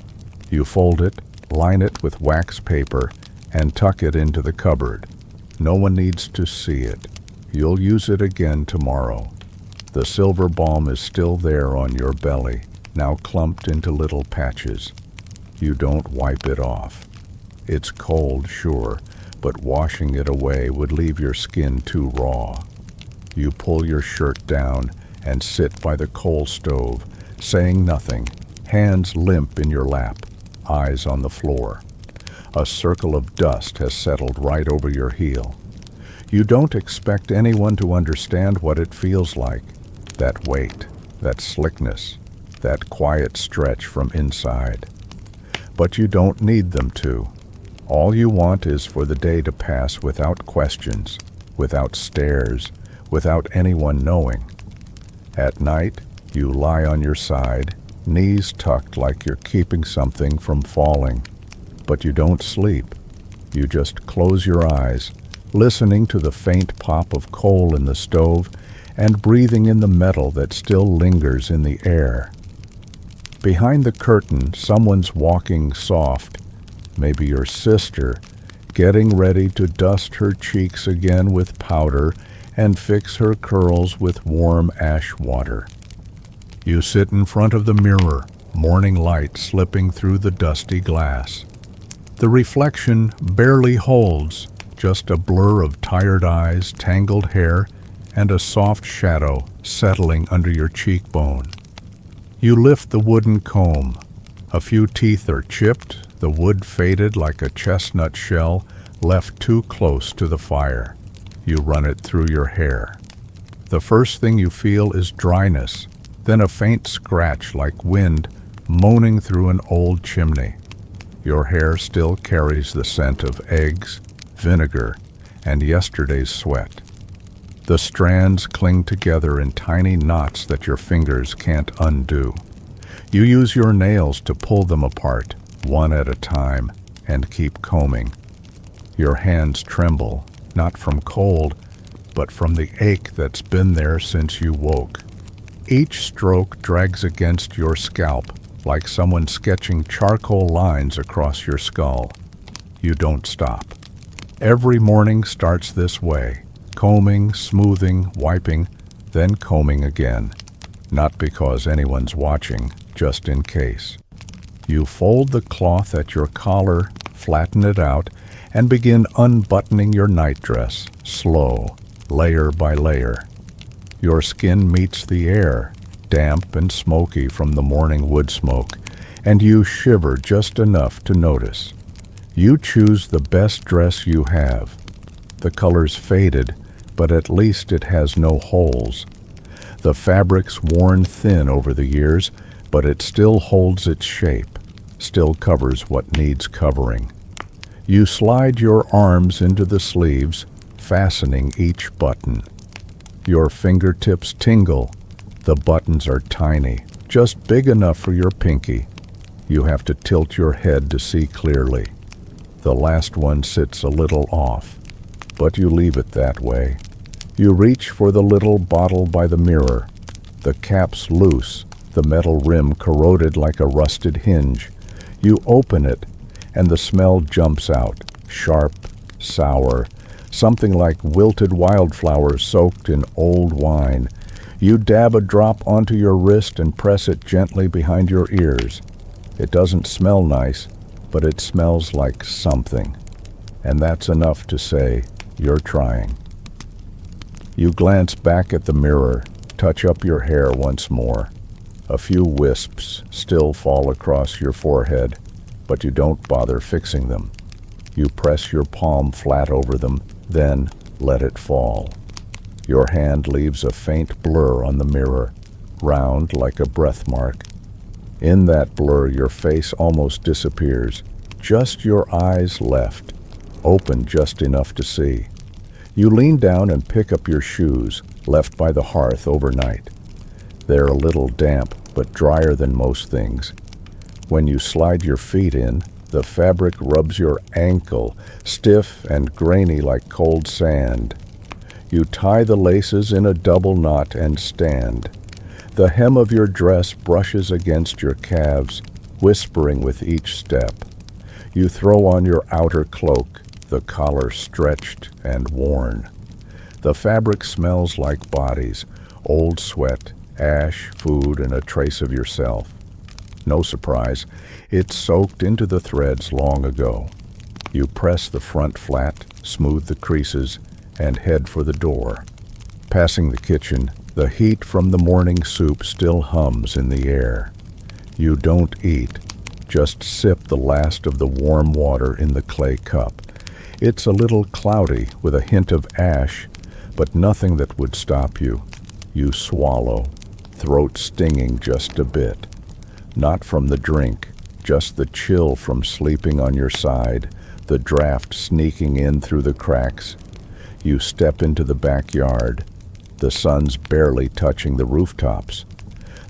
You fold it, line it with wax paper, and tuck it into the cupboard. No one needs to see it. You'll use it again tomorrow. The silver balm is still there on your belly, now clumped into little patches. You don't wipe it off. It's cold, sure, but washing it away would leave your skin too raw. You pull your shirt down and sit by the coal stove, saying nothing, hands limp in your lap, eyes on the floor. A circle of dust has settled right over your heel. You don't expect anyone to understand what it feels like, that weight, that slickness, that quiet stretch from inside. But you don't need them to. All you want is for the day to pass without questions, without stares, without anyone knowing. At night, you lie on your side, knees tucked like you're keeping something from falling. But you don't sleep. You just close your eyes, listening to the faint pop of coal in the stove and breathing in the metal that still lingers in the air. Behind the curtain, someone's walking soft, maybe your sister, getting ready to dust her cheeks again with powder and fix her curls with warm ash water. You sit in front of the mirror, morning light slipping through the dusty glass. The reflection barely holds, just a blur of tired eyes, tangled hair, and a soft shadow settling under your cheekbone. You lift the wooden comb. A few teeth are chipped, the wood faded like a chestnut shell left too close to the fire. You run it through your hair. The first thing you feel is dryness, then a faint scratch like wind moaning through an old chimney. Your hair still carries the scent of eggs, vinegar, and yesterday's sweat. The strands cling together in tiny knots that your fingers can't undo. You use your nails to pull them apart, one at a time, and keep combing. Your hands tremble, not from cold, but from the ache that's been there since you woke. Each stroke drags against your scalp, like someone sketching charcoal lines across your skull. You don't stop. Every morning starts this way, combing, smoothing, wiping, then combing again. Not because anyone's watching, just in case. You fold the cloth at your collar, flatten it out, and begin unbuttoning your nightdress, slow, layer by layer. Your skin meets the air, damp and smoky from the morning wood smoke, and you shiver just enough to notice. You choose the best dress you have. The color's faded, but at least it has no holes. The fabric's worn thin over the years, but it still holds its shape, still covers what needs covering. You slide your arms into the sleeves, fastening each button. Your fingertips tingle. The buttons are tiny, just big enough for your pinky. You have to tilt your head to see clearly. The last one sits a little off, but you leave it that way. You reach for the little bottle by the mirror. The cap's loose, the metal rim corroded like a rusted hinge. You open it, and the smell jumps out, sharp, sour, something like wilted wildflowers soaked in old wine. You dab a drop onto your wrist and press it gently behind your ears. It doesn't smell nice, but it smells like something. And that's enough to say, you're trying. You glance back at the mirror, touch up your hair once more. A few wisps still fall across your forehead, but you don't bother fixing them. You press your palm flat over them, then let it fall. Your hand leaves a faint blur on the mirror, round like a breath mark. In that blur, your face almost disappears, Just your eyes left, open just enough to see. You lean down and pick up your shoes, left by the hearth overnight. They're a little damp, but drier than most things. When you slide your feet in, the fabric rubs your ankle, stiff and grainy like cold sand. You tie the laces in a double knot and stand. The hem of your dress brushes against your calves, whispering with each step. You throw on your outer cloak, the collar stretched and worn. The fabric smells like bodies, old sweat, ash, food, and a trace of yourself. No surprise, it's soaked into the threads long ago. You press the front flat, smooth the creases, and head for the door. Passing the kitchen, the heat from the morning soup still hums in the air. You don't eat, just sip the last of the warm water in the clay cup. It's a little cloudy with a hint of ash, but nothing that would stop you. You swallow, throat stinging just a bit. Not from the drink, just the chill from sleeping on your side, the draft sneaking in through the cracks. You step into the backyard. The sun's barely touching the rooftops.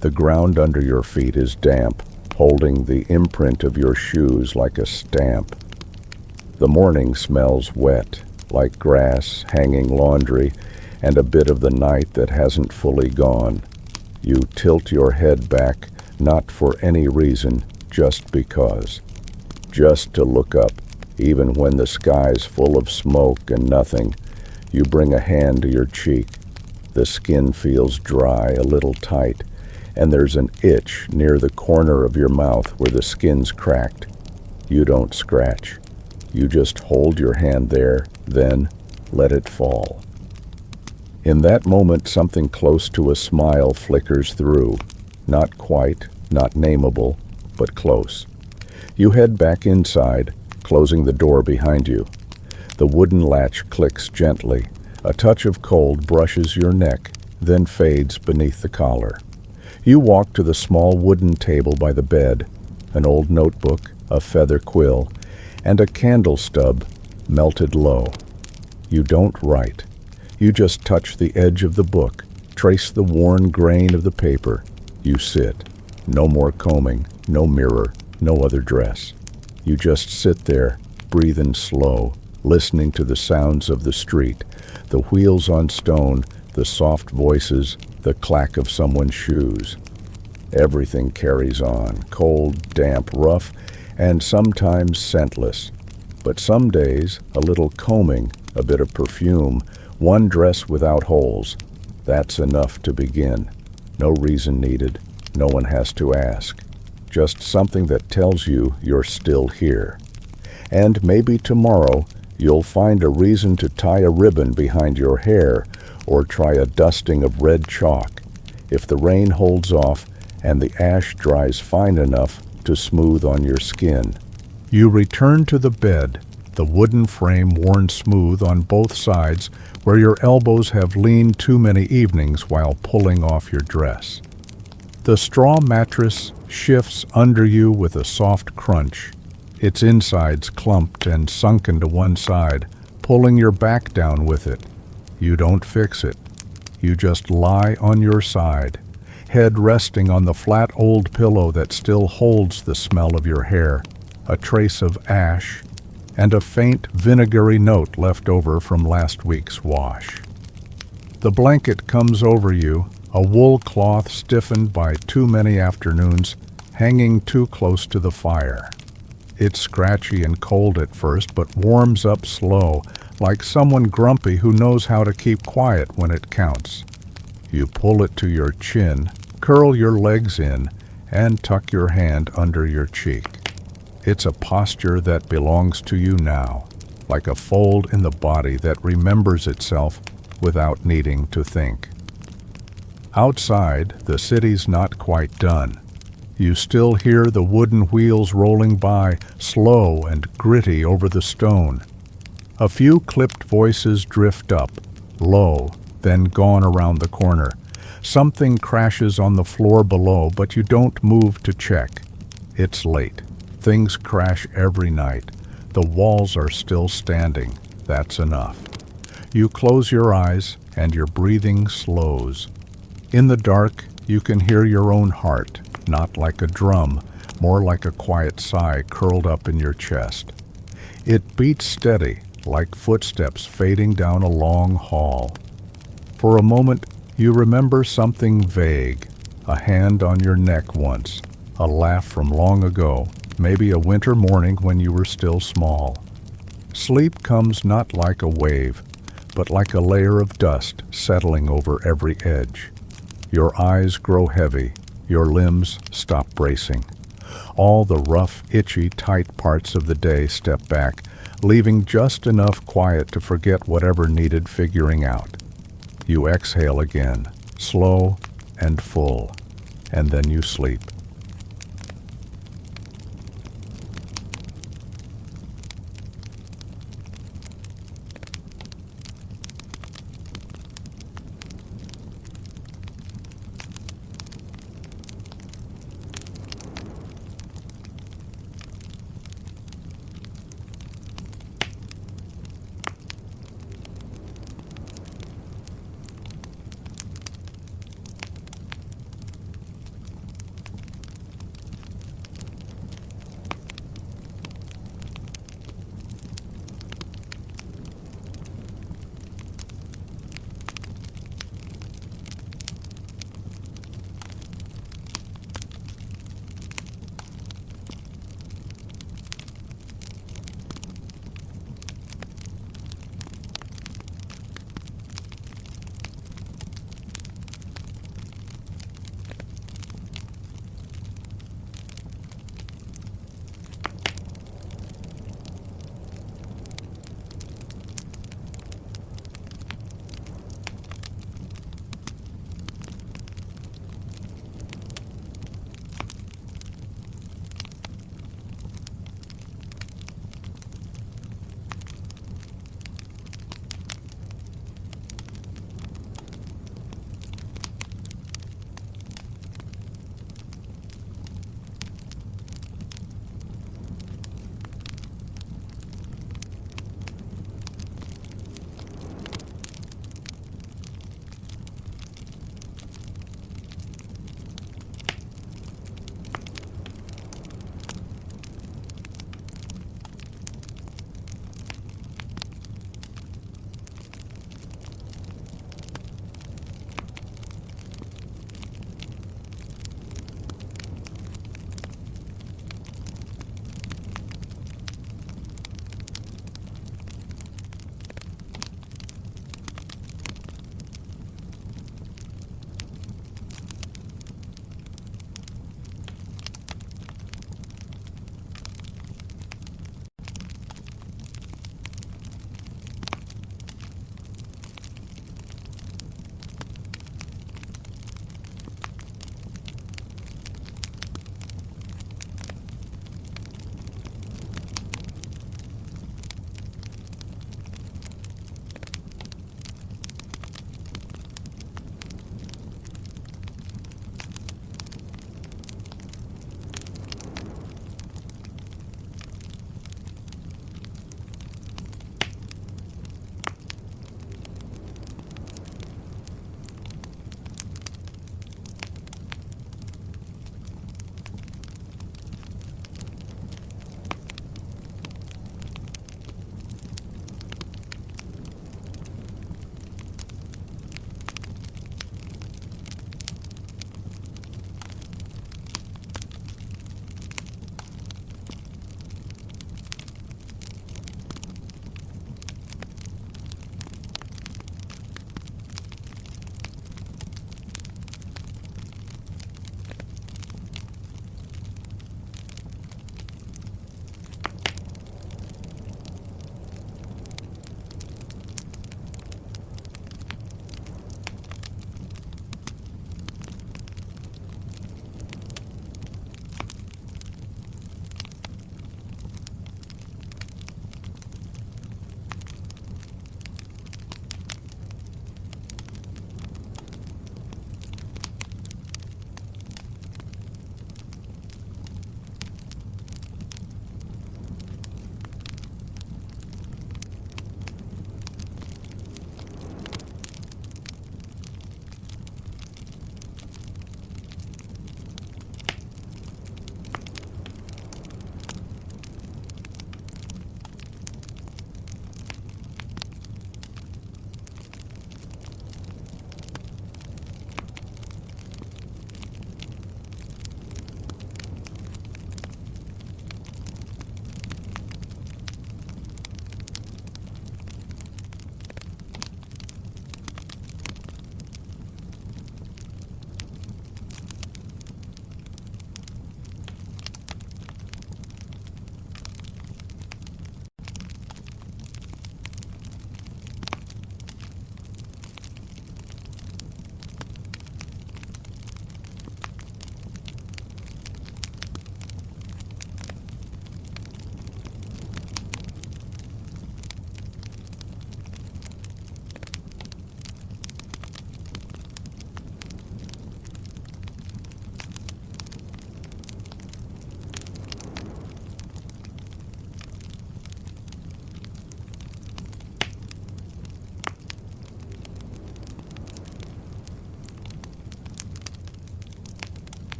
The ground under your feet is damp, holding the imprint of your shoes like a stamp. The morning smells wet, like grass, hanging laundry, and a bit of the night that hasn't fully gone. You tilt your head back, not for any reason, just because. Just to look up, even when the sky's full of smoke and nothing. You bring a hand to your cheek. The skin feels dry, a little tight, and there's an itch near the corner of your mouth where the skin's cracked. You don't scratch. You just hold your hand there, then let it fall. In that moment, something close to a smile flickers through. Not quite, not nameable, but close. You head back inside, closing the door behind you. The wooden latch clicks gently. A touch of cold brushes your neck, then fades beneath the collar. You walk to the small wooden table by the bed, an old notebook, a feather quill, and a candle stub melted low. You don't write. You just touch the edge of the book, trace the worn grain of the paper. You sit. No more combing, no mirror, no other dress. You just sit there, breathing slow, listening to the sounds of the street, the wheels on stone, the soft voices, the clack of someone's shoes. Everything carries on, cold, damp, rough, and sometimes scentless. But some days, a little combing, a bit of perfume, one dress without holes. That's enough to begin. No reason needed. No one has to ask. Just something that tells you you're still here. And maybe tomorrow you'll find a reason to tie a ribbon behind your hair or try a dusting of red chalk, if the rain holds off and the ash dries fine enough to smooth on your skin. You return to the bed, the wooden frame worn smooth on both sides where your elbows have leaned too many evenings while pulling off your dress. The straw mattress shifts under you with a soft crunch, its insides clumped and sunken to one side, pulling your back down with it. You don't fix it. You just lie on your side, head resting on the flat old pillow that still holds the smell of your hair, a trace of ash, and a faint vinegary note left over from last week's wash. The blanket comes over you, a wool cloth stiffened by too many afternoons, hanging too close to the fire. It's scratchy and cold at first, but warms up slow, like someone grumpy who knows how to keep quiet when it counts. You pull it to your chin, curl your legs in, and tuck your hand under your cheek. It's a posture that belongs to you now, like a fold in the body that remembers itself without needing to think. Outside, the city's not quite done. You still hear the wooden wheels rolling by, slow and gritty over the stone. A few clipped voices drift up, low, then gone around the corner. Something crashes on the floor below, but you don't move to check. It's late. Things crash every night. The walls are still standing. That's enough. You close your eyes and your breathing slows. In the dark, you can hear your own heart, not like a drum, more like a quiet sigh curled up in your chest. It beats steady, like footsteps fading down a long hall. For a moment, you remember something vague, a hand on your neck once, a laugh from long ago, maybe a winter morning when you were still small. Sleep comes not like a wave, but like a layer of dust settling over every edge. Your eyes grow heavy, your limbs stop bracing. All the rough, itchy, tight parts of the day step back, leaving just enough quiet to forget whatever needed figuring out. You exhale again, slow and full, and then you sleep.